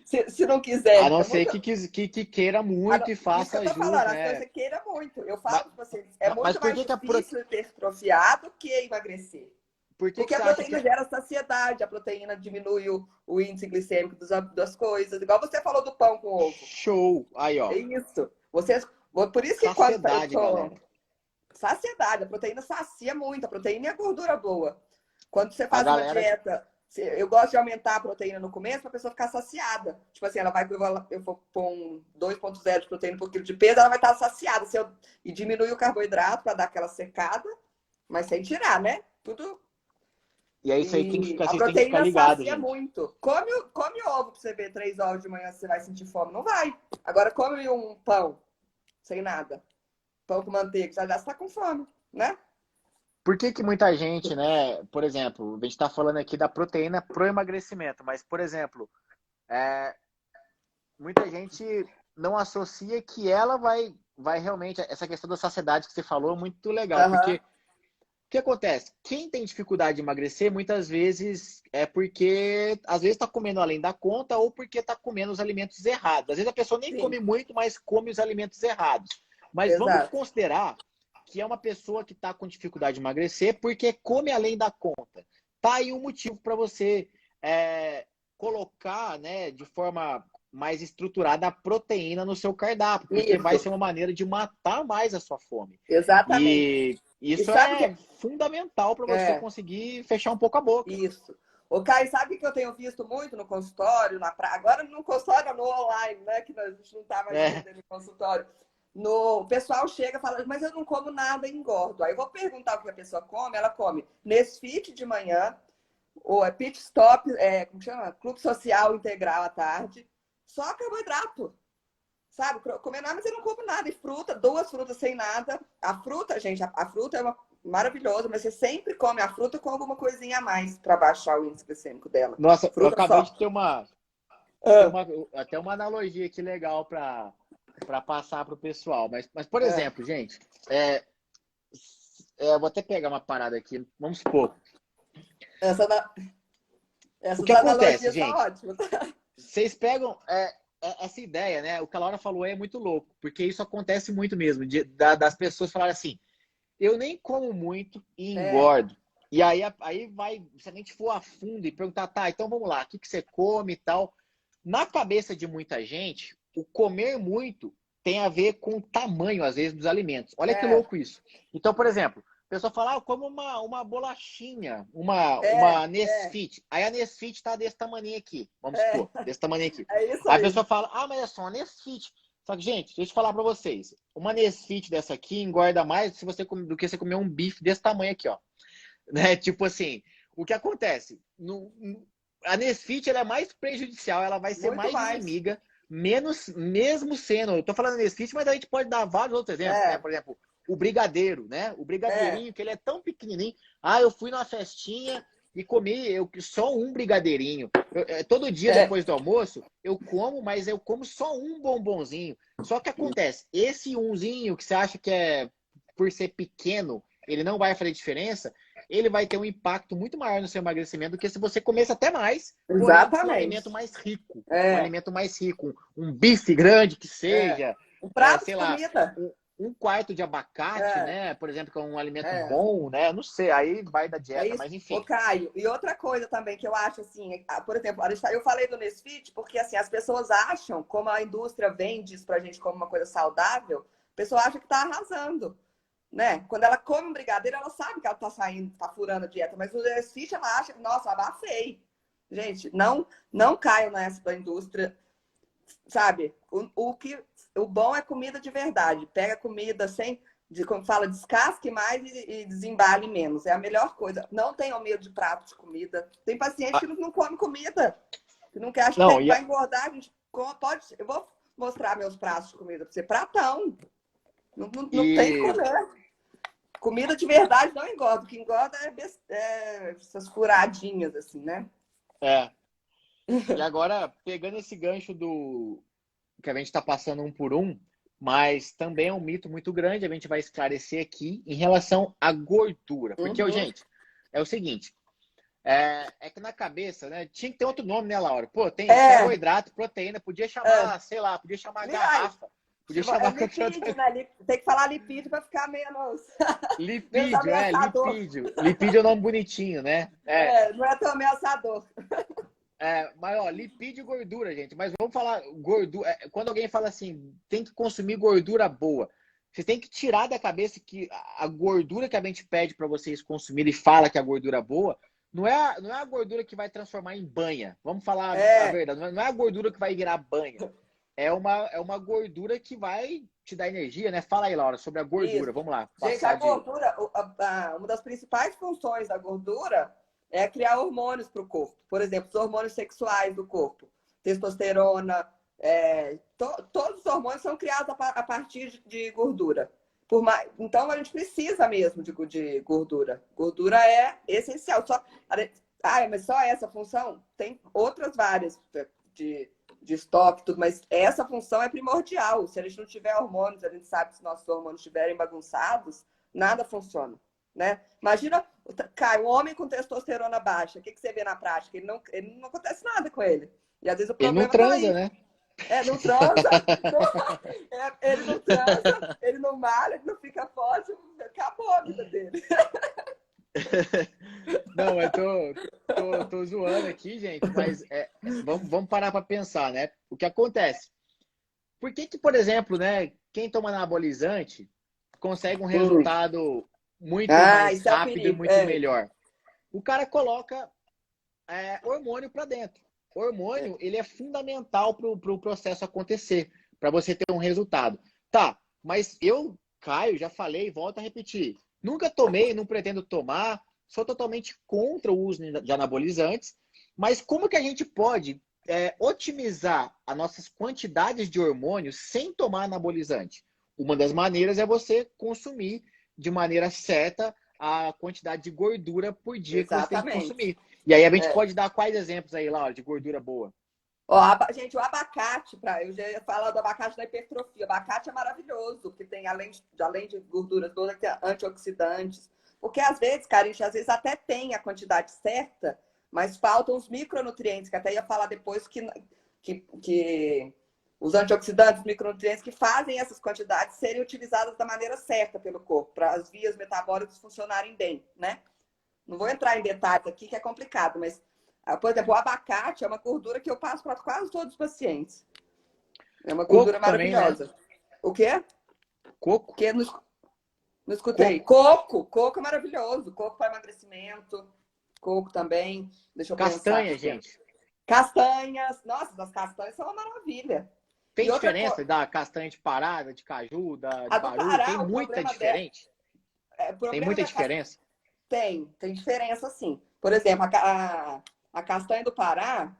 Se não A quiserem. não É ser muito... que queira muito e Isso que eu faça tô jus, falando, as coisas né? que você queira muito. Eu Mas, falo para vocês, é mas muito por mais que difícil hipertrofiar do que emagrecer. por que que Porque a você acha que proteína gera saciedade, a proteína diminui o índice glicêmico das coisas. Igual você falou do pão com ovo. show? Aí, É ó, isso. Por isso que quando eu saciedade, tô. galera. Saciedade, a proteína sacia muito, a proteína e a gordura boa. Quando você A faz uma galera, dieta, eu gosto de aumentar a proteína no começo para a pessoa ficar saciada. Tipo assim, ela vai, eu vou pôr 2,0 de proteína por quilo de peso, ela vai estar saciada. E diminuir o carboidrato para dar aquela secada, mas sem tirar, né? Tudo. e é isso aí E a vocês têm que ficar proteína ligados, sacia gente. muito. Come ovo pra você ver 3 horas de manhã, você vai sentir fome. Não vai. Agora come um pão, sem nada. Pão com manteiga, já está com fome, né? Por que que muita gente, né, por exemplo, a gente está falando aqui da proteína pro emagrecimento, mas, por exemplo, é, muita gente não associa que ela vai realmente, essa questão da saciedade que você falou é muito legal, porque Aham. o que acontece? Quem tem dificuldade de emagrecer, muitas vezes é porque, às vezes, está comendo além da conta ou porque está comendo os alimentos errados. Às vezes a pessoa nem Sim, come muito, mas come os alimentos errados. Mas vamos exato. considerar que é uma pessoa que está com dificuldade de emagrecer porque come além da conta. Tá aí um motivo para você colocar, né, de forma mais estruturada a proteína no seu cardápio, porque vai Isso, ser uma maneira de matar mais a sua fome. exatamente. E E isso sabe o é que fundamental para você é? conseguir fechar um pouco a boca. Isso. O Caio, sabe o que eu tenho visto muito no consultório, agora no consultório, no online, né? Que a gente não está mais É, atendendo no consultório. O pessoal chega e fala, mas eu não como nada e engordo. Aí eu vou perguntar o que a pessoa come, ela come Nesfit de manhã, ou pit stop, como chama? Clube social integral à tarde, só carboidrato. Sabe? Comer nada, mas eu não como nada. E fruta, 2 frutas sem nada. A fruta, gente, a fruta é maravilhosa, mas você sempre come a fruta com alguma coisinha a mais para baixar o índice glicêmico dela. nossa, eu Fruta acabei só. de ter Ah, até uma analogia aqui legal para passar para o pessoal. Mas, por ah. exemplo, gente, eu vou até pegar uma parada aqui. Vamos supor. Essa, O essas que acontece, analogias são gente? ótimas. vocês pegam essa ideia, né? O que a Laura falou é muito louco, porque isso acontece muito mesmo, das pessoas falarem assim, eu nem como muito e É, engordo. E aí vai, se a gente for a fundo e perguntar, tá, então vamos lá, o que você come e tal. Na cabeça de muita gente, o comer muito tem a ver com o tamanho, às vezes, dos alimentos. Olha que é, louco isso. Então, por exemplo, a pessoa fala, eu como uma bolachinha, é, uma é, Nesfit. Aí a Nesfit tá desse tamanho aqui, vamos é, supor, desse tamanho aqui. é isso Aí a aí. pessoa fala, mas é só uma Nesfit. Só que, gente, deixa eu falar pra vocês. Uma Nesfit dessa aqui engorda mais do que você comer um bife desse tamanho aqui, ó. Né? Tipo assim, o que acontece? A Nesfit ela é mais prejudicial, ela vai ser Muito mais mais. inimiga, menos, mesmo sendo. Eu tô falando Nesfit, mas a gente pode dar vários outros exemplos, né? É, Por exemplo, o brigadeiro, né? O é, brigadeirinho, que ele é tão pequenininho. Ah, eu fui numa festinha e comi só um brigadeirinho. Todo dia é. depois do almoço, eu como, mas eu como só um bombonzinho. Só que acontece, esse umzinho que você acha que é por ser pequeno, ele não vai fazer diferença, ele vai ter um impacto muito maior no seu emagrecimento do que se você comesse até mais, porém com um alimento Exatamente. mais rico. Um É, alimento mais rico. Um bife grande que é. seja, Um prato de sei lá, comida. um quarto de abacate, É, né? Por exemplo, que é um alimento é. bom, né? Não sei, aí vai da É dieta, isso. mas Ô, enfim. Caio, e outra coisa também que eu acho assim, por exemplo, eu falei do Nesfit porque assim, as pessoas acham, como a indústria vende isso pra gente como uma coisa saudável, a pessoa acha que tá arrasando, né? Quando ela come um brigadeiro, ela sabe que ela tá saindo, tá furando a dieta, mas o Nesfit ela acha, nossa, abafei. Gente, não caiam nessa da indústria, sabe? O bom é comida de verdade. Pega comida sem, como fala, descasque mais e desembale menos. É a melhor coisa. Não tenham medo de prato de comida. Tem paciente Ah, que não come comida, que não quer, acha não, que vai engordar. A gente pode, eu vou mostrar meus pratos de comida para você. Pratão. Não tem que e comer. Comida de verdade não engorda. O que engorda é essas furadinhas, assim, né? é, e agora pegando esse gancho do que a gente está passando um por um, mas também é um mito muito grande, a gente vai esclarecer aqui em relação à gordura. Porque, Uhum. gente, é o seguinte, é que na cabeça, né? Tinha que ter outro nome, né, Laura? Pô, tem É, carboidrato, proteína, podia é. chamar, sei lá, podia chamar Ai, garrafa, podia chamar qualquer lipídio, outra. né? Tem que falar lipídio para ficar menos Lipídio, ameaçador. lipídio. Lipídio é um nome bonitinho, né? É, não é tão ameaçador. Mas ó, lipídio e gordura, gente. Mas vamos falar gordura. Quando alguém fala assim, tem que consumir gordura boa, você tem que tirar da cabeça que a gordura que a gente pede para vocês consumirem e fala que a gordura é boa, não é a gordura que vai transformar em banha. Vamos falar a É, verdade. Não é a gordura que vai virar banha. É uma gordura que vai te dar energia, né? Fala aí, Laura, sobre a gordura. isso. Vamos lá, Gente, a passar de. gordura, uma das principais funções da gordura é criar hormônios para o corpo. Por exemplo, os hormônios sexuais do corpo. Testosterona, todos os hormônios são criados a partir de gordura. Então, a gente precisa mesmo de gordura. Gordura é essencial. Mas só essa função? Tem outras várias de estoque, tudo, mas essa função é primordial. Se a gente não tiver hormônios, a gente sabe que se nossos hormônios estiverem bagunçados, nada funciona. Né? Imagina, Caio, um homem com testosterona baixa, o que você vê na prática? Ele não acontece nada com ele. E às vezes o Ele não problema está transa, aí. né? Não transa, ele não transa, ele não malha, ele não fica forte, acabou a vida dele. Não, eu tô zoando aqui, gente, mas vamos parar para pensar, né? O que acontece? Por que, por exemplo, né, quem toma anabolizante consegue um resultado muito mais Isso é o rápido e perigo. muito melhor? O cara coloca hormônio para dentro. O hormônio, ele é fundamental para o processo acontecer, para você ter um resultado. Tá, mas eu, Caio, já falei, volto a repetir. Nunca tomei, não pretendo tomar, sou totalmente contra o uso de anabolizantes, mas como que a gente pode otimizar as nossas quantidades de hormônios sem tomar anabolizante? Uma das maneiras é você consumir de maneira certa a quantidade de gordura por dia que você tem que Exatamente. consumir. E aí a gente É. pode dar quais exemplos aí, Laura, de gordura boa? Ó, gente, o abacate, eu já ia falar do abacate da hipertrofia. O abacate é maravilhoso, porque tem, além de gorduras todas, tem antioxidantes. Porque às vezes, cara, a gente às vezes até tem a quantidade certa, mas faltam os micronutrientes, que até ia falar depois que que os antioxidantes, micronutrientes que fazem essas quantidades serem utilizadas da maneira certa pelo corpo, para as vias metabólicas funcionarem bem, né? Não vou entrar em detalhes aqui, que é complicado, mas, por exemplo, o abacate é uma gordura que eu passo para quase todos os pacientes. É uma gordura maravilhosa. Também, né? O quê? Coco? Que não escutei. Coco é maravilhoso. Coco para emagrecimento. Coco também. Deixa eu Castanha, pensar. gente. Castanhas. Nossa, as castanhas são uma maravilha. Tem diferença da castanha de Pará, de caju, da a Baru? Pará, Tem muita diferença? Tem muita diferença? Tem diferença sim. Por exemplo, a castanha do Pará,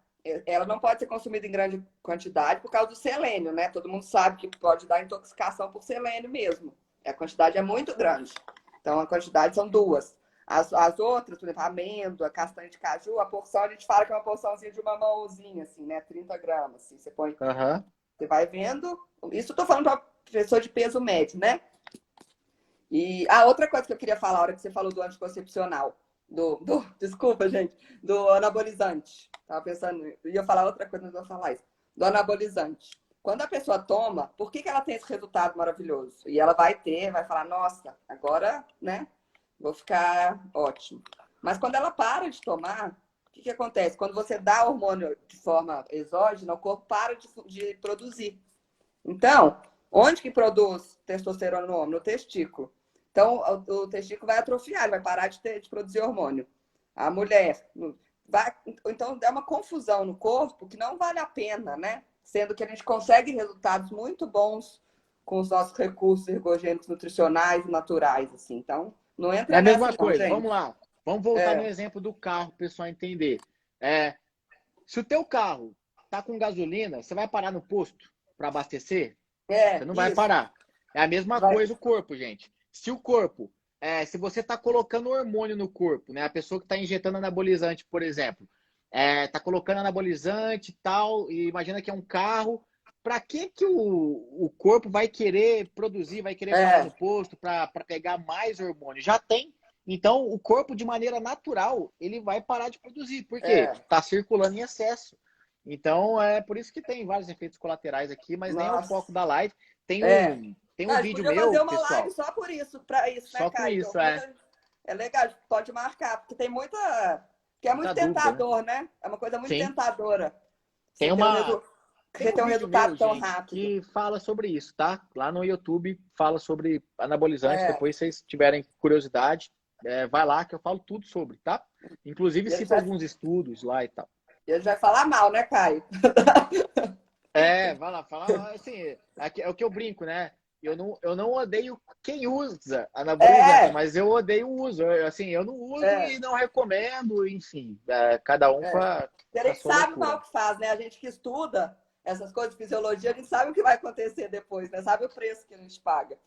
ela não pode ser consumida em grande quantidade por causa do selênio, né? Todo mundo sabe que pode dar intoxicação por selênio mesmo. A quantidade é muito grande. Então, a quantidade são 2. As outras, por exemplo, a amêndoa, a castanha de caju, a porção, a gente fala que é uma porçãozinha de uma mãozinha, assim, né? 30 gramas, assim. Você põe... Você vai vendo... Isso eu tô falando para pessoa de peso médio, né? E a outra coisa que eu queria falar, a hora que você falou do anticoncepcional, desculpa, gente, do anabolizante. Tava pensando, ia falar outra coisa, mas não vou falar isso. Do anabolizante. Quando a pessoa toma, por que ela tem esse resultado maravilhoso? E ela vai falar, nossa, agora, né, vou ficar ótimo. Mas quando ela para de tomar, o que acontece? Quando você dá hormônio de forma exógena, o corpo para de produzir. Então, onde que produz testosterona no homem? No testículo. Então, o testículo vai atrofiar, ele vai parar de produzir hormônio. A mulher vai... Então, dá uma confusão no corpo que não vale a pena, né? Sendo que a gente consegue resultados muito bons com os nossos recursos ergogênicos nutricionais e naturais, assim. Então, não entra nessa. É a mesma não, coisa. gente. Vamos lá. Vamos voltar no exemplo do carro, para o pessoal entender. Se o teu carro tá com gasolina, você vai parar no posto para abastecer? Você não vai parar. É a mesma coisa o corpo, gente. Se o corpo, se você está colocando hormônio no corpo, né? A pessoa que está injetando anabolizante, por exemplo, está colocando anabolizante e tal, e imagina que é um carro, para que o corpo vai querer produzir, vai querer parar no posto para pegar mais hormônio? Já tem. Então, o corpo, de maneira natural, ele vai parar de produzir, porque está circulando em excesso. Então, é por isso que tem vários efeitos colaterais aqui, mas nem é o foco da live. Tem um vídeo meu, fazer uma pessoal. Live só por isso, para isso, né, só com Caio? isso, É legal, pode marcar, porque tem muita... Que é muito tentador, dúvida, né? É uma coisa muito tentadora. Tem um resultado meu, tão gente, rápido. que fala sobre isso, tá? Lá no YouTube fala sobre anabolizantes. Depois, se vocês tiverem curiosidade, vai lá que eu falo tudo sobre, tá? Inclusive, cito alguns estudos lá e tal. E ele vai falar mal, né, Caio? Vai lá, fala assim, é o que eu brinco, né? Eu não odeio quem usa anabolizante, mas eu odeio o uso. Eu não uso e não recomendo, enfim. Cada um a gente sabe mal o que faz, né? A gente que estuda essas coisas de fisiologia, a gente sabe o que vai acontecer depois, né? Sabe o preço que a gente paga.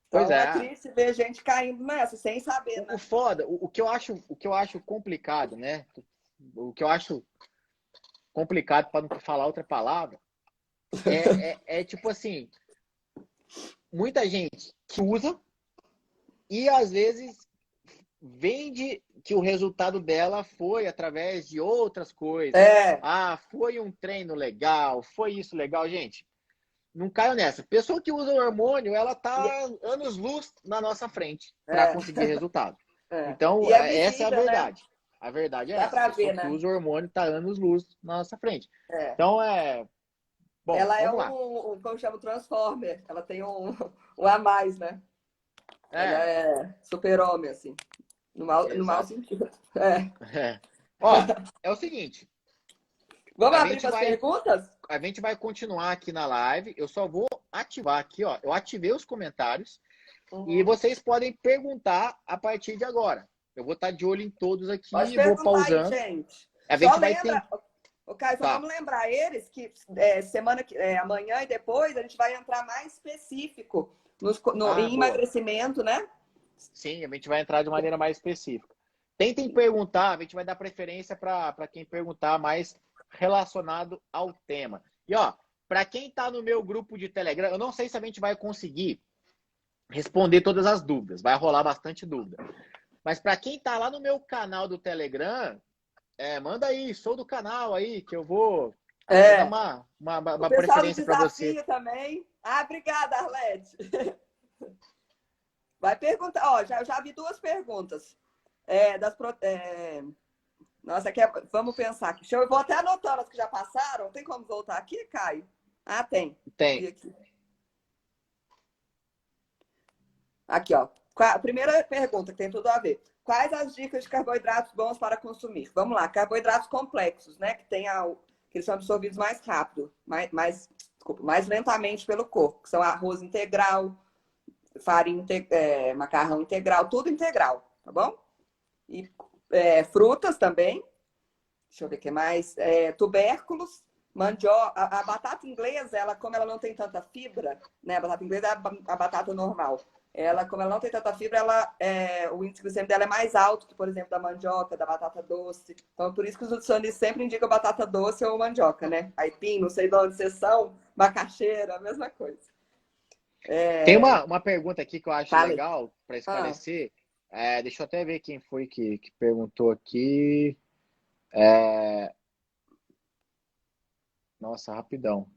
Então é triste ver gente caindo nessa, sem saber, né? O foda, o que eu acho complicado, né? O que eu acho complicado, para não falar outra palavra, tipo assim, muita gente que usa e às vezes vende que o resultado dela foi através de outras coisas. Foi um treino legal, foi isso legal. Gente, não caio nessa. Pessoa que usa o hormônio, ela tá anos-luz na nossa frente para conseguir resultado. Então, essa é a verdade. Né? A verdade é essa. A pessoa que usa o hormônio tá anos-luz na nossa frente. Então, bom, ela é como chama, Transformer. Ela tem um a mais, né? Ela é super-homem, assim. No mau sentido. Ó, é o seguinte. Vamos abrir para as perguntas? A gente vai continuar aqui na live. Eu só vou ativar aqui, ó. Eu ativei os comentários. E vocês podem perguntar a partir de agora. Eu vou estar de olho em todos aqui e vou pausando. Aí, gente. A gente vai ter... Caio, só vamos lembrar eles que amanhã e depois a gente vai entrar mais específico em emagrecimento, né? Sim, a gente vai entrar de maneira mais específica. Tentem perguntar, a gente vai dar preferência para quem perguntar mais relacionado ao tema. E ó, para quem está no meu grupo de Telegram, eu não sei se a gente vai conseguir responder todas as dúvidas, vai rolar bastante dúvida. Mas para quem está lá no meu canal do Telegram, manda aí, sou do canal aí, que eu vou Vai dar É. O uma pessoal do preferência para você. desafio também. Ah, obrigada, Arlete. Vai perguntar. Ó, já vi duas perguntas. Nossa, vamos pensar aqui. Eu vou até anotando as que já passaram. Tem como voltar aqui, Caio? Ah, tem. Tem. Vi aqui, ó. A primeira pergunta, que tem tudo a ver. Quais as dicas de carboidratos bons para consumir? Vamos lá, carboidratos complexos, né? Que eles são absorvidos mais rápido, desculpa, mais lentamente pelo corpo, que são arroz integral, macarrão integral, tudo integral, tá bom? E frutas também. Deixa eu ver o que mais. Tubérculos, mandioca. A batata inglesa, como ela não tem tanta fibra, né? A batata inglesa é a batata normal. Como ela não tem tanta fibra, o índice glicêmico dela é mais alto que, por exemplo, da mandioca, da batata doce. Então, por isso que os nutricionistas sempre indicam batata doce ou mandioca, né? Aipim, não sei de onde vocês são, macaxeira, a mesma coisa. Tem uma pergunta aqui que eu acho Falei. legal para esclarecer. Deixa eu até ver quem foi que perguntou aqui. Nossa, rapidão.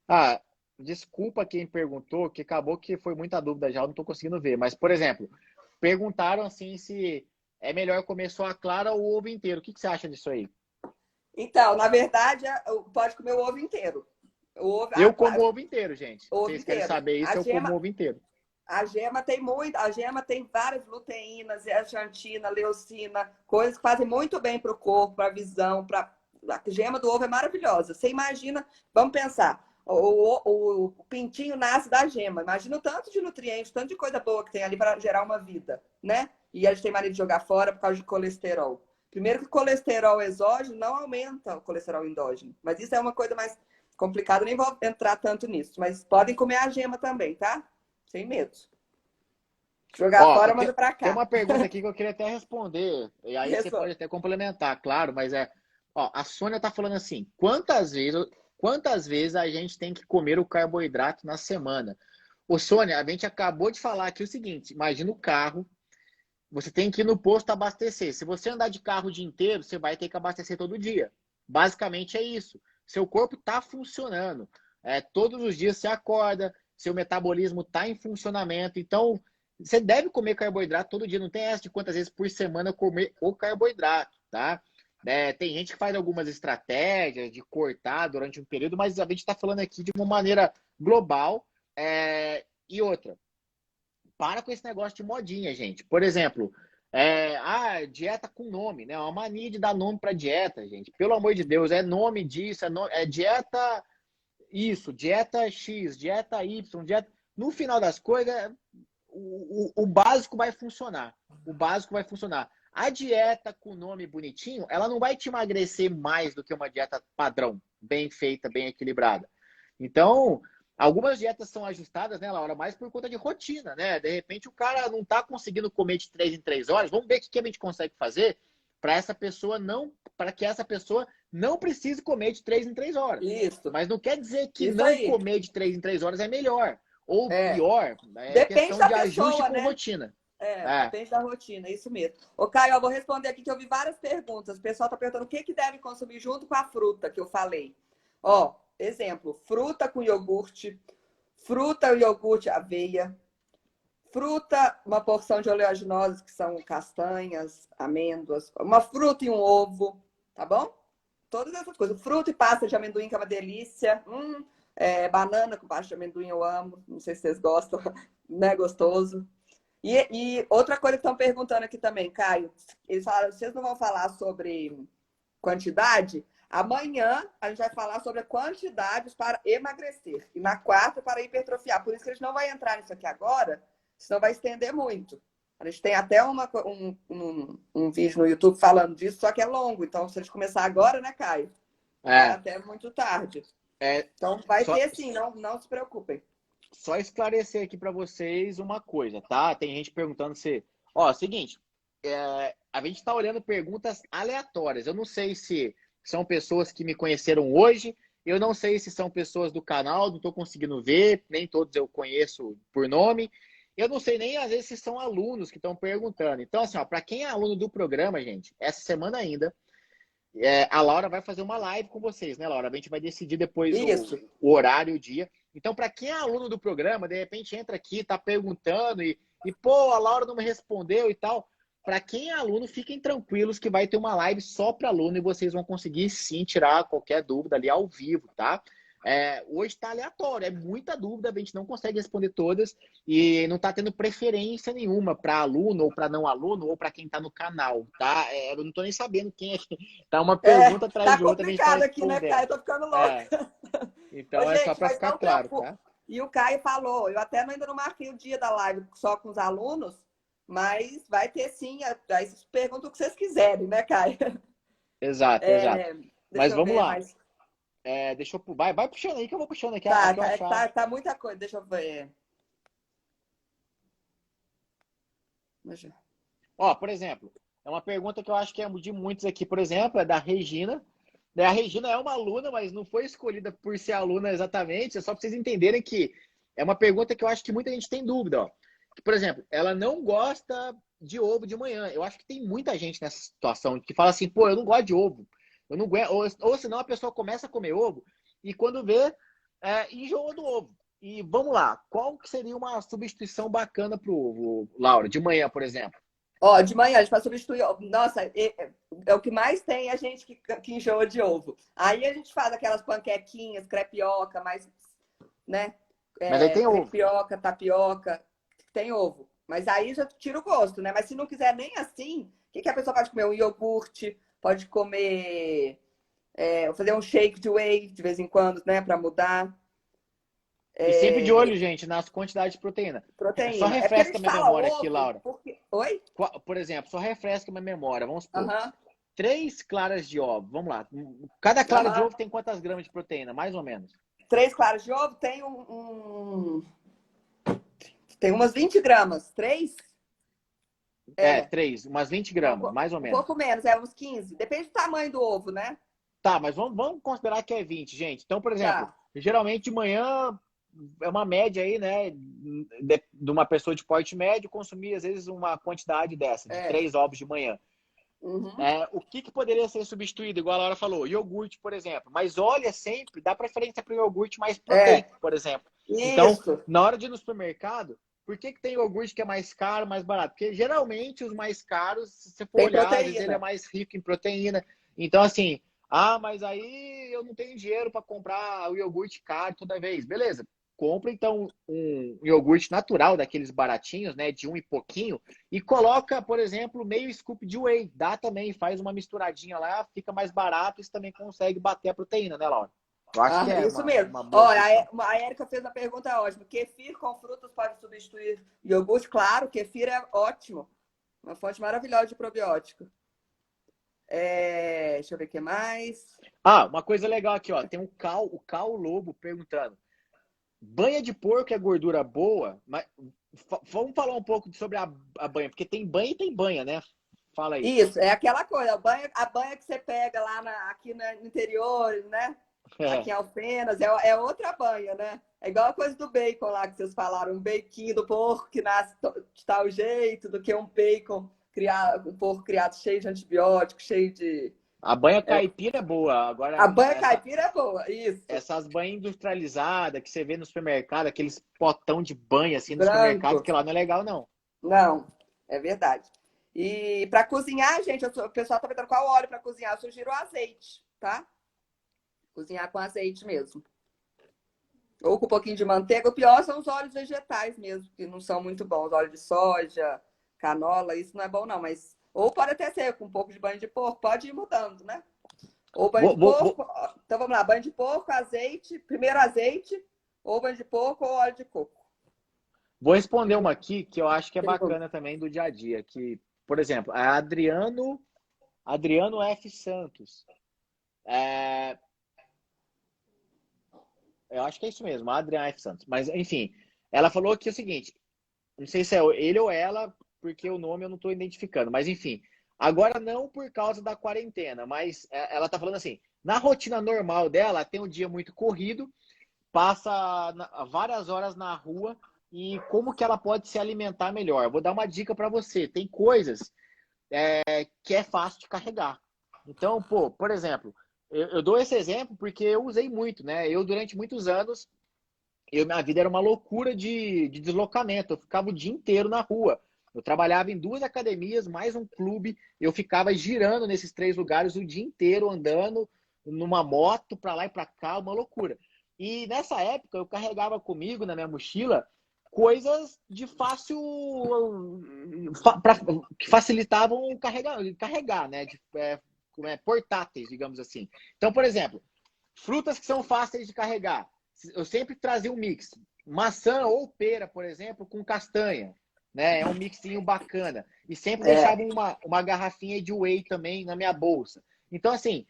Ah, desculpa quem perguntou, que acabou que foi muita dúvida já, eu não estou conseguindo ver. Mas, por exemplo, perguntaram assim se é melhor comer só a clara ou o ovo inteiro. O que você acha disso aí? Então, na verdade, pode comer o ovo inteiro. Eu como ovo inteiro, gente. Ovo Vocês inteiro. querem saber isso, eu como ovo inteiro. A gema tem várias luteínas, zeaxantina, leucina, coisas que fazem muito bem para o corpo, para a visão, a gema do ovo é maravilhosa. Você imagina, vamos pensar, o pintinho nasce da gema. Imagina o tanto de nutrientes, tanto de coisa boa que tem ali para gerar uma vida, né? E a gente tem mania de jogar fora por causa de colesterol. Primeiro que o colesterol exógeno não aumenta o colesterol endógeno, mas isso é uma coisa mais complicada, nem vou entrar tanto nisso, mas podem comer a gema também, tá? Sem medo. Jogar fora, manda pra cá. Tem uma pergunta aqui que eu queria até responder. E aí você pode até complementar, claro, mas a Sônia tá falando assim: quantas vezes a gente tem que comer o carboidrato na semana? Ô, Sônia, a gente acabou de falar aqui o seguinte: imagina o carro, você tem que ir no posto abastecer. Se você andar de carro o dia inteiro, você vai ter que abastecer todo dia. Basicamente é isso. Seu corpo está funcionando. Todos os dias você acorda, seu metabolismo está em funcionamento. Então, você deve comer carboidrato todo dia. Não tem essa de quantas vezes por semana comer o carboidrato, tá? Tem gente que faz algumas estratégias de cortar durante um período, mas a gente está falando aqui de uma maneira global. E outra, para com esse negócio de modinha, gente. Por exemplo, dieta com nome, né? Uma mania de dar nome para dieta, gente. Pelo amor de Deus, é nome disso, é dieta isso, dieta X, dieta Y, dieta... No final das coisas, o básico vai funcionar. O básico vai funcionar. A dieta com nome bonitinho, ela não vai te emagrecer mais do que uma dieta padrão, bem feita, bem equilibrada. Então, algumas dietas são ajustadas, né, Laura, mais por conta de rotina, né? De repente o cara não está conseguindo comer de 3 em 3 horas. Vamos ver o que a gente consegue fazer para que essa pessoa não precise comer de 3 em 3 horas. Isso. Mas não quer dizer que Isso não aí. comer de 3 em 3 horas é melhor. Ou pior, Depende questão da de pessoa, ajuste com né? rotina. Depende da rotina, isso mesmo. Ô, Caio, eu vou responder aqui que eu vi várias perguntas. O pessoal está perguntando o que deve consumir junto com a fruta que eu falei. Ó, exemplo, fruta com iogurte, fruta, iogurte, aveia, fruta, uma porção de oleaginosas, que são castanhas, amêndoas, uma fruta e um ovo, tá bom? Todas essas coisas. Fruta e pasta de amendoim, que é uma delícia. Banana com pasta de amendoim eu amo. Não sei se vocês gostam, né? Gostoso. E outra coisa que estão perguntando aqui também, Caio, eles falaram, vocês não vão falar sobre quantidade? Amanhã a gente vai falar sobre quantidades para emagrecer. E na quarta para hipertrofiar. Por isso que a gente não vai entrar nisso aqui agora, senão vai estender muito. A gente tem até um vídeo no YouTube falando disso, só que é longo. Então, se a gente começar agora, né, Caio? Vai até muito tarde. Então, vai ter sim, não se preocupem. Só esclarecer aqui para vocês uma coisa, tá? Tem gente perguntando se... seguinte, a gente está olhando perguntas aleatórias. Eu não sei se são pessoas que me conheceram hoje, eu não sei se são pessoas do canal, não estou conseguindo ver, nem todos eu conheço por nome. Eu não sei nem, às vezes, se são alunos que estão perguntando. Então, assim, para quem é aluno do programa, gente, essa semana ainda, a Laura vai fazer uma live com vocês, né, Laura? A gente vai decidir depois Isso. o horário e o dia. Então, para quem é aluno do programa, de repente entra aqui, tá perguntando pô, a Laura não me respondeu e tal. Para quem é aluno, fiquem tranquilos que vai ter uma live só para aluno e vocês vão conseguir sim tirar qualquer dúvida ali ao vivo, tá? Hoje está aleatório, é muita dúvida, a gente não consegue responder todas e não está tendo preferência nenhuma para aluno ou para não aluno ou para quem está no canal, tá? Eu não estou nem sabendo quem é que tá uma pergunta atrás de outra, a gente tá complicado aqui, né, Caio? Eu tô ficando louca. Então Ô, é só gente, para mas ficar não claro, preocupe. tá? E o Caio falou, eu até ainda não marquei o dia da live só com os alunos, mas vai ter sim, aí vocês perguntam o que vocês quiserem, né, Caio? Exato. Deixa Mas eu vamos ver lá. mais. Vai puxando aí que eu vou puxando aqui. Tá, aqui eu achar... tá muita coisa, deixa eu ver. Ó, por exemplo, é uma pergunta que eu acho que é de muitos aqui, por exemplo, é da Regina. A Regina é uma aluna, mas não foi escolhida por ser aluna exatamente, é só para vocês entenderem que é uma pergunta que eu acho que muita gente tem dúvida, ó. Por exemplo, ela não gosta de ovo de manhã. Eu acho que tem muita gente nessa situação que fala assim, pô, eu não gosto de ovo. Eu não aguento. Ou senão a pessoa começa a comer ovo e quando vê, enjoa do ovo. E vamos lá, qual que seria uma substituição bacana para o ovo, Laura, de manhã, por exemplo? Ó, de manhã, a gente vai substituir. Nossa, é o que mais tem a gente que enjoa de ovo. Aí a gente faz aquelas panquequinhas, crepioca, mais, né? Mas aí tem ovo. Crepioca, tapioca, tem ovo. Mas aí já tira o gosto, né? Mas se não quiser nem assim, o que a pessoa pode comer? Um iogurte, pode comer. Fazer um shake de whey de vez em quando, né? Para mudar. E sempre de olho, gente, nas quantidades de proteína. Proteína. Só refresca minha memória aqui, Laura. Porque... Oi? Por exemplo, só refresca minha memória. Vamos supor, Uhum. 3 claras de ovo. Vamos lá. Cada clara de ovo tem quantas gramas de proteína? Mais ou menos. 3 claras de ovo tem tem umas 20 gramas. 3? 3. Umas 20 gramas, mais ou menos. Um pouco menos, uns 15. Depende do tamanho do ovo, né? Tá, mas vamos considerar que é 20, gente. Então, por exemplo, geralmente de manhã é uma média aí, né, de uma pessoa de porte médio consumir, às vezes, uma quantidade dessa, de 3 ovos de manhã. Uhum. O que poderia ser substituído, igual a Laura falou? Iogurte, por exemplo. Mas olha sempre, dá preferência para o iogurte mais proteico, por exemplo. Isso. Então, na hora de ir no supermercado, por que tem iogurte que é mais caro, mais barato? Porque geralmente os mais caros, se você for olhar, às vezes ele é mais rico em proteína. Então, assim, mas aí eu não tenho dinheiro para comprar o iogurte caro toda vez. Beleza. Compra, então, um iogurte natural, daqueles baratinhos, né, de 1 e pouquinho, e coloca, por exemplo, meio scoop de whey. Dá também, faz uma misturadinha lá, fica mais barato e você também consegue bater a proteína, né, Laura? Eu acho que é isso mesmo. Uma boa a Érica fez uma pergunta ótima. Kefir com frutas pode substituir iogurte? Claro, kefir é ótimo. Uma fonte maravilhosa de probiótico. Deixa eu ver o que mais. Uma coisa legal aqui, ó. Tem o Cal Lobo perguntando. Banha de porco é gordura boa? Mas vamos falar um pouco sobre a banha, porque tem banha e tem banha, né? Fala aí. Isso, é aquela coisa. A banha que você pega lá aqui no interior, né? Aqui em Alfenas, é outra banha, né? É igual a coisa do bacon lá que vocês falaram. Um bacon do porco que nasce de tal jeito do que um bacon um porco criado cheio de antibióticos, cheio de... A banha caipira é boa. Agora, a banha caipira é boa, isso. Essas banhas industrializadas que você vê no supermercado, aqueles potão de banha assim no supermercado, que lá não é legal, não. Não, é verdade. E para cozinhar, gente, o pessoal tá perguntando qual óleo para cozinhar. Eu sugiro o azeite, tá? Cozinhar com azeite mesmo. Ou com um pouquinho de manteiga. O pior são os óleos vegetais mesmo, que não são muito bons. Óleo de soja, canola, isso não é bom, não. Mas, ou pode até ser com um pouco de banho de porco, pode ir mudando, né? Ou banho de porco. Então vamos lá, banho de porco, azeite, primeiro azeite, ou banho de porco ou óleo de coco. Vou responder uma aqui que eu acho que é bacana também do dia a dia. Que, por exemplo, a Adriano F. Santos. Eu acho que é isso mesmo, a Adriana F. Santos. Mas, enfim, ela falou que é o seguinte, não sei se é ele ou ela, porque o nome eu não estou identificando, mas enfim, agora não por causa da quarentena, mas ela está falando assim, na rotina normal dela, tem um dia muito corrido, passa várias horas na rua, e como que ela pode se alimentar melhor? Eu vou dar uma dica para você, tem coisas que é fácil de carregar. Então, pô, por exemplo, eu dou esse exemplo porque eu usei muito, né? Eu, durante muitos anos, minha vida era uma loucura de deslocamento. Eu ficava o dia inteiro na rua. Eu trabalhava em 2 academias, mais um clube. Eu ficava girando nesses 3 lugares o dia inteiro, andando numa moto para lá e para cá, uma loucura. E nessa época eu carregava comigo na minha mochila coisas de fácil que facilitavam carregar, né? Portáteis, digamos assim. Então, por exemplo, frutas que são fáceis de carregar. Eu sempre trazia um mix. Maçã ou pera, por exemplo, com castanha. Né? É um mixinho bacana. E sempre deixava uma garrafinha de whey também na minha bolsa. Então, assim,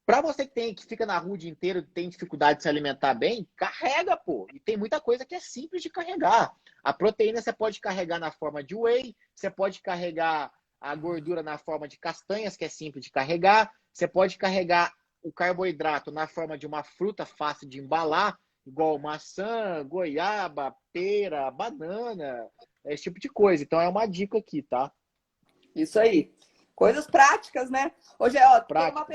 para você que fica na rua o dia inteiro e tem dificuldade de se alimentar bem, carrega, pô. E tem muita coisa que é simples de carregar. A proteína você pode carregar na forma de whey, você pode carregar a gordura na forma de castanhas, que é simples de carregar, você pode carregar o carboidrato na forma de uma fruta fácil de embalar, igual maçã, goiaba, pera, banana, esse tipo de coisa. Então é uma dica aqui, tá? Isso aí. Coisas práticas, né? Hoje, ó, tem Prática.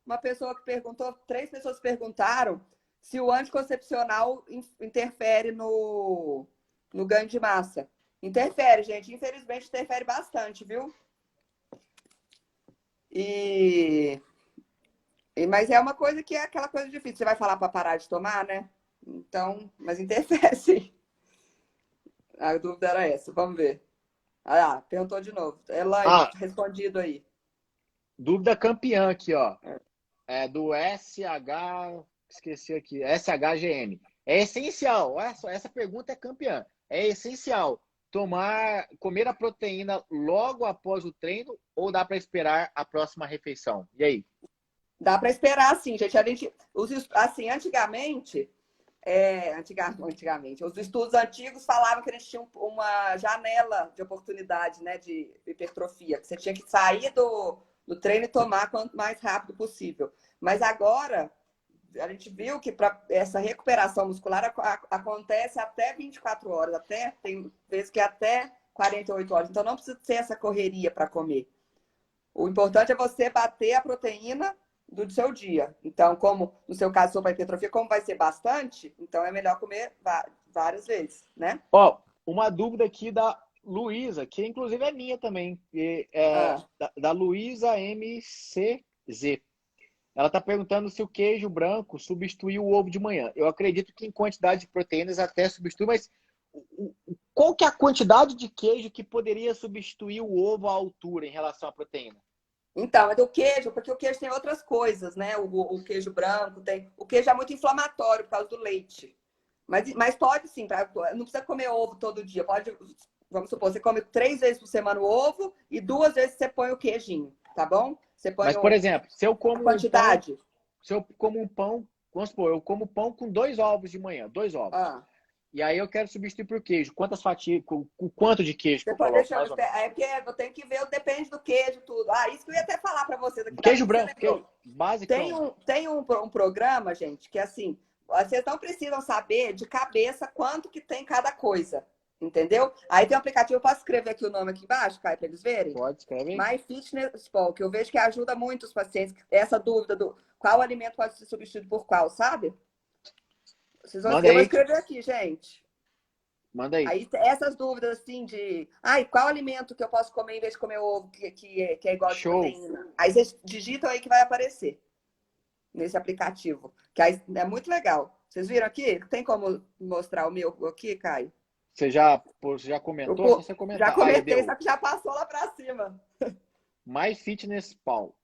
uma pessoa que perguntou, 3 pessoas perguntaram se o anticoncepcional interfere no ganho de massa. Interfere, gente. Infelizmente, interfere bastante, viu? Mas é uma coisa que é aquela coisa difícil. Você vai falar para parar de tomar, né? Então, mas interfere, sim. A dúvida era essa. Vamos ver. Ah, perguntou de novo. Elaine, respondido aí. Dúvida campeã aqui, ó. É do esqueci aqui, SHGM. É essencial, essa pergunta é campeã. É essencial comer a proteína logo após o treino ou dá para esperar a próxima refeição? E aí? Dá para esperar, sim, gente. Assim, antigamente, os estudos antigos falavam que eles tinham uma janela de oportunidade, né, de hipertrofia, que você tinha que sair do treino e tomar quanto mais rápido possível. Mas agora, a gente viu que para essa recuperação muscular acontece até 24 horas, tem vezes que até 48 horas. Então, não precisa ser essa correria para comer. O importante é você bater a proteína do seu dia. Então, como no seu caso, sua hipertrofia, como vai ser bastante, então é melhor comer várias vezes, né? Ó, uma dúvida aqui da Luísa, que inclusive é minha também, da Luísa MCZ. Ela está perguntando se o queijo branco substitui o ovo de manhã. Eu acredito que em quantidade de proteínas até substitui, mas qual que é a quantidade de queijo que poderia substituir o ovo à altura em relação à proteína? Então, é do queijo, porque o queijo tem outras coisas, né? O queijo branco o queijo é muito inflamatório por causa do leite. Mas pode sim, não precisa comer ovo todo dia. Vamos supor, você come 3 vezes por semana o ovo e 2 vezes você põe o queijinho, tá bom? Você põe Mas, por exemplo, se eu a como quantidade. se eu como um pão, vamos supor, eu como pão com 2 ovos de manhã, 2 ovos. E aí eu quero substituir por queijo. Quantas fatias, o quanto de queijo que eu coloco? Deixa eu porque eu tenho que ver, depende do queijo, tudo. Isso que eu ia até falar para vocês aqui. Queijo branco, queijo básico. Tem um programa, gente, que assim, vocês não precisam saber de cabeça quanto que tem cada coisa. Entendeu? Aí tem um aplicativo, eu posso escrever aqui o nome aqui embaixo, Caio, para eles verem? Pode escrever. MyFitnessPal, que eu vejo que ajuda muito os pacientes, essa dúvida do qual alimento pode ser substituído por qual, sabe? Eu vou escrever aqui, gente. Manda aí. Aí essas dúvidas assim de qual alimento que eu posso comer em vez de comer ovo, que é igual de proteína. Aí vocês digitam aí que vai aparecer nesse aplicativo. Que aí é muito legal. Vocês viram aqui? Tem como mostrar o meu aqui, Caio? Você já comentou? Só você comentar. Já comentei, só que já passou lá para cima. MyFitnessPal.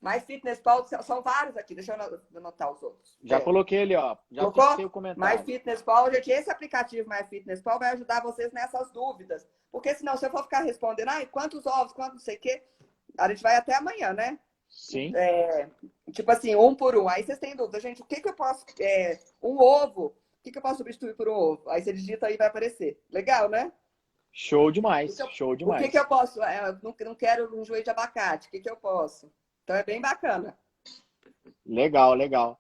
MyFitnessPal, são vários aqui. Deixa eu anotar os outros. Já coloquei ele, ó. Já fixei o comentário. MyFitnessPal, gente, esse aplicativo MyFitnessPal vai ajudar vocês nessas dúvidas. Porque senão, se eu for ficar respondendo, quantos ovos, quanto não sei o quê, a gente vai até amanhã, né? Sim. Tipo assim, um por um. Aí vocês têm dúvida, gente, o que eu posso... um ovo, o que eu posso substituir por um ovo? Aí você digita aí e vai aparecer. Legal, né? Show demais, show demais. O que eu posso... não quero um joelho de abacate. O que eu posso? Então é bem bacana. Legal, legal.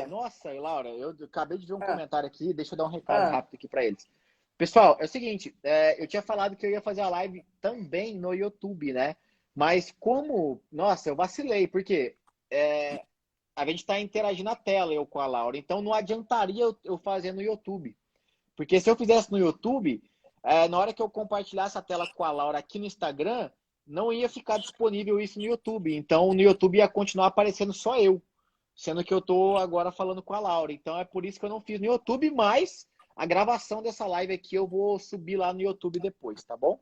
Nossa, Laura, eu acabei de ver um comentário aqui, deixa eu dar um recado rápido aqui para eles. Pessoal, é o seguinte, eu tinha falado que eu ia fazer a live também no YouTube, né? Mas como, nossa, eu vacilei, porque a gente está interagindo na tela, eu com a Laura, então não adiantaria eu fazer no YouTube. Porque se eu fizesse no YouTube, na hora que eu compartilhasse a tela com a Laura aqui no Instagram, não ia ficar disponível isso no YouTube. Então, no YouTube ia continuar aparecendo só eu, sendo que eu estou agora falando com a Laura. Então, é por isso que eu não fiz no YouTube, mas a gravação dessa live aqui eu vou subir lá no YouTube depois, tá bom?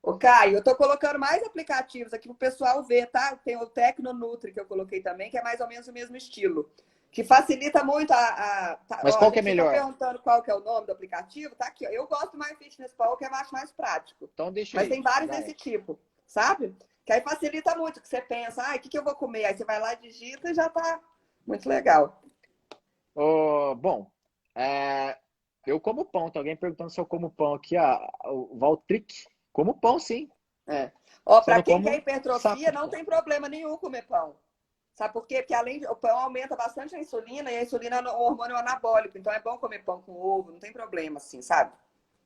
Ô, Caio, eu tô colocando mais aplicativos aqui pro pessoal ver, tá? Tem o Tecno Nutri que eu coloquei também, que é mais ou menos o mesmo estilo. Que facilita muito Mas ó, a qual que é gente tá melhor? perguntando qual que é o nome do aplicativo, tá aqui, ó. Eu gosto do MyFitnessPal, que eu acho mais prático. Então, deixa Mas aí. tem vários Já desse é. tipo, sabe? Que aí facilita muito, que você pensa, o que eu vou comer? Aí você vai lá, digita e já tá muito legal. Bom, eu como pão. Tem alguém perguntando se eu como pão aqui. O Valtric. Como pão, sim. É. Ó, Só para não quem quer como saco hipertrofia, de não pão. tem problema nenhum comer pão. Sabe por quê? Porque o pão aumenta bastante a insulina e a insulina é um hormônio anabólico. Então é bom comer pão com ovo, não tem problema, assim, sabe?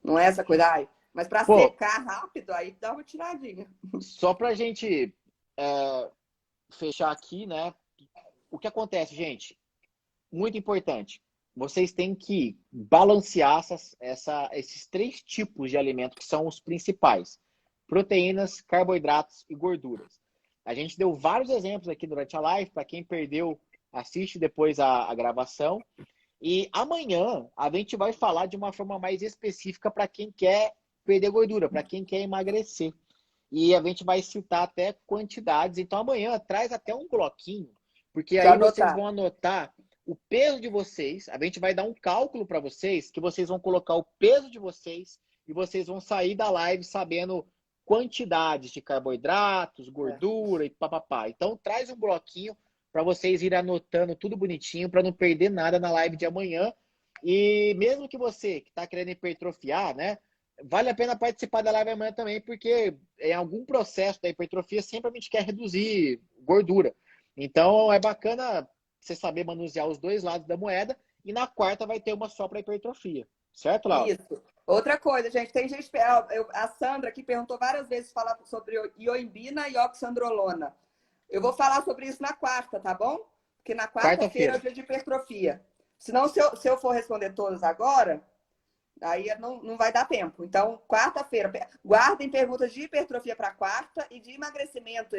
Não é essa coisa, mas para Pô, secar rápido, aí dá uma tiradinha. só pra gente fechar aqui, né? O que acontece, gente? Muito importante. Vocês têm que balancear esses três tipos de alimento que são os principais: proteínas, carboidratos e gorduras. A gente deu vários exemplos aqui durante a live. Para quem perdeu, assiste depois a gravação. E amanhã a gente vai falar de uma forma mais específica para quem quer perder gordura, para quem quer emagrecer. E a gente vai citar até quantidades. Então amanhã traz até um bloquinho, porque Já aí vocês anotar. vão anotar o peso de vocês. A gente vai dar um cálculo para vocês, que vocês vão colocar o peso de vocês e vocês vão sair da live sabendo quantidades de carboidratos, É. gordura e papapá. Então traz um bloquinho para vocês irem anotando tudo bonitinho, para não perder nada na live de amanhã. E mesmo que você que está querendo hipertrofiar, né? Vale a pena participar da live amanhã também, porque em algum processo da hipertrofia sempre a gente quer reduzir gordura. Então é bacana você saber manusear os dois lados da moeda, e na quarta vai ter uma só para hipertrofia. Certo, Laura? Isso. Outra coisa, gente, tem gente. A Sandra aqui perguntou várias vezes falar sobre ioimbina e oxandrolona. Eu vou falar sobre isso na quarta, tá bom? Porque na quarta-feira é o Quarta-feira. dia de hipertrofia. Senão, se eu for responder todas agora, aí não vai dar tempo. Então, quarta-feira, guardem perguntas de hipertrofia para quarta e de emagrecimento,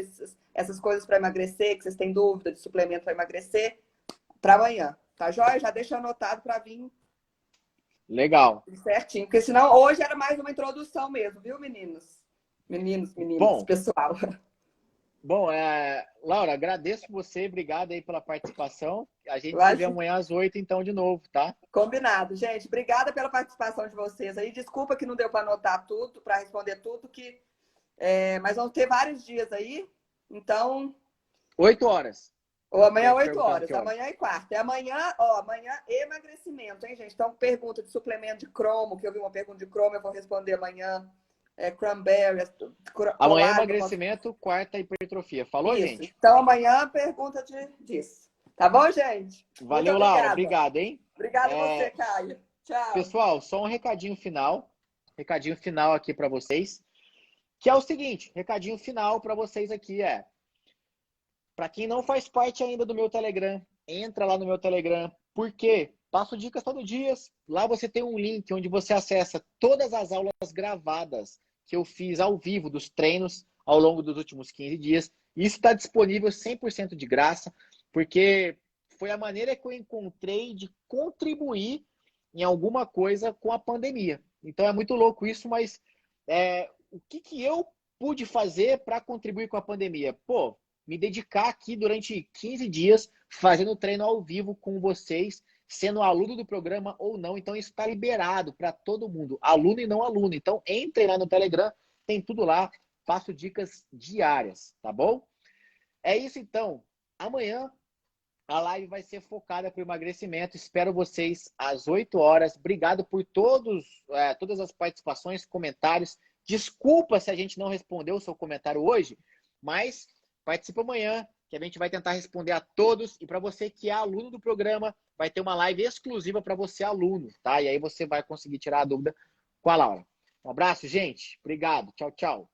essas coisas para emagrecer, que vocês têm dúvida de suplemento para emagrecer, para amanhã. Tá joia? Já deixa anotado para vir Legal. certinho. Porque senão hoje era mais uma introdução mesmo, viu, meninos? Meninas, Bom, pessoal. bom, Laura, agradeço você, obrigado aí pela participação. A gente se vê Imagina. amanhã às 8, então, de novo, tá? Combinado, gente. Obrigada pela participação de vocês aí. Desculpa que não deu para anotar tudo, para responder tudo, mas vão ter vários dias aí. Então, 8 horas. ou amanhã, Tem 8 perguntando horas. que horas. Amanhã e quarta. E amanhã emagrecimento, hein, gente? Então, pergunta de suplemento de cromo, que eu vi uma pergunta de cromo, eu vou responder amanhã. Cranberry, Amanhã colágeno. emagrecimento, quarta hipertrofia. Falou, Isso. gente? Então, amanhã, pergunta disso. Tá bom, gente? Muito Valeu, Laura. obrigada. Obrigado, hein? Obrigada a você, Caio. Tchau. Pessoal, só um recadinho final. Recadinho final aqui para vocês. Que é o seguinte, recadinho final para vocês aqui para quem não faz parte ainda do meu Telegram, entra lá no meu Telegram. Por quê? Passo dicas todo dia. Lá você tem um link onde você acessa todas as aulas gravadas que eu fiz ao vivo dos treinos ao longo dos últimos 15 dias. Isso está disponível 100% de graça, porque foi a maneira que eu encontrei de contribuir em alguma coisa com a pandemia. Então é muito louco isso, mas o que eu pude fazer para contribuir com a pandemia? Pô, me dedicar aqui durante 15 dias fazendo treino ao vivo com vocês, sendo aluno do programa ou não. Então isso está liberado para todo mundo, aluno e não aluno. Então entrem lá no Telegram, tem tudo lá, passo dicas diárias, tá bom? É isso então. Amanhã a live vai ser focada para o emagrecimento. Espero vocês às 8 horas. Obrigado por todas as participações, comentários. Desculpa se a gente não respondeu o seu comentário hoje, mas participa amanhã, que a gente vai tentar responder a todos. E para você que é aluno do programa, vai ter uma live exclusiva para você, aluno, tá? E aí você vai conseguir tirar a dúvida com a Laura. Um abraço, gente. Obrigado. Tchau, tchau.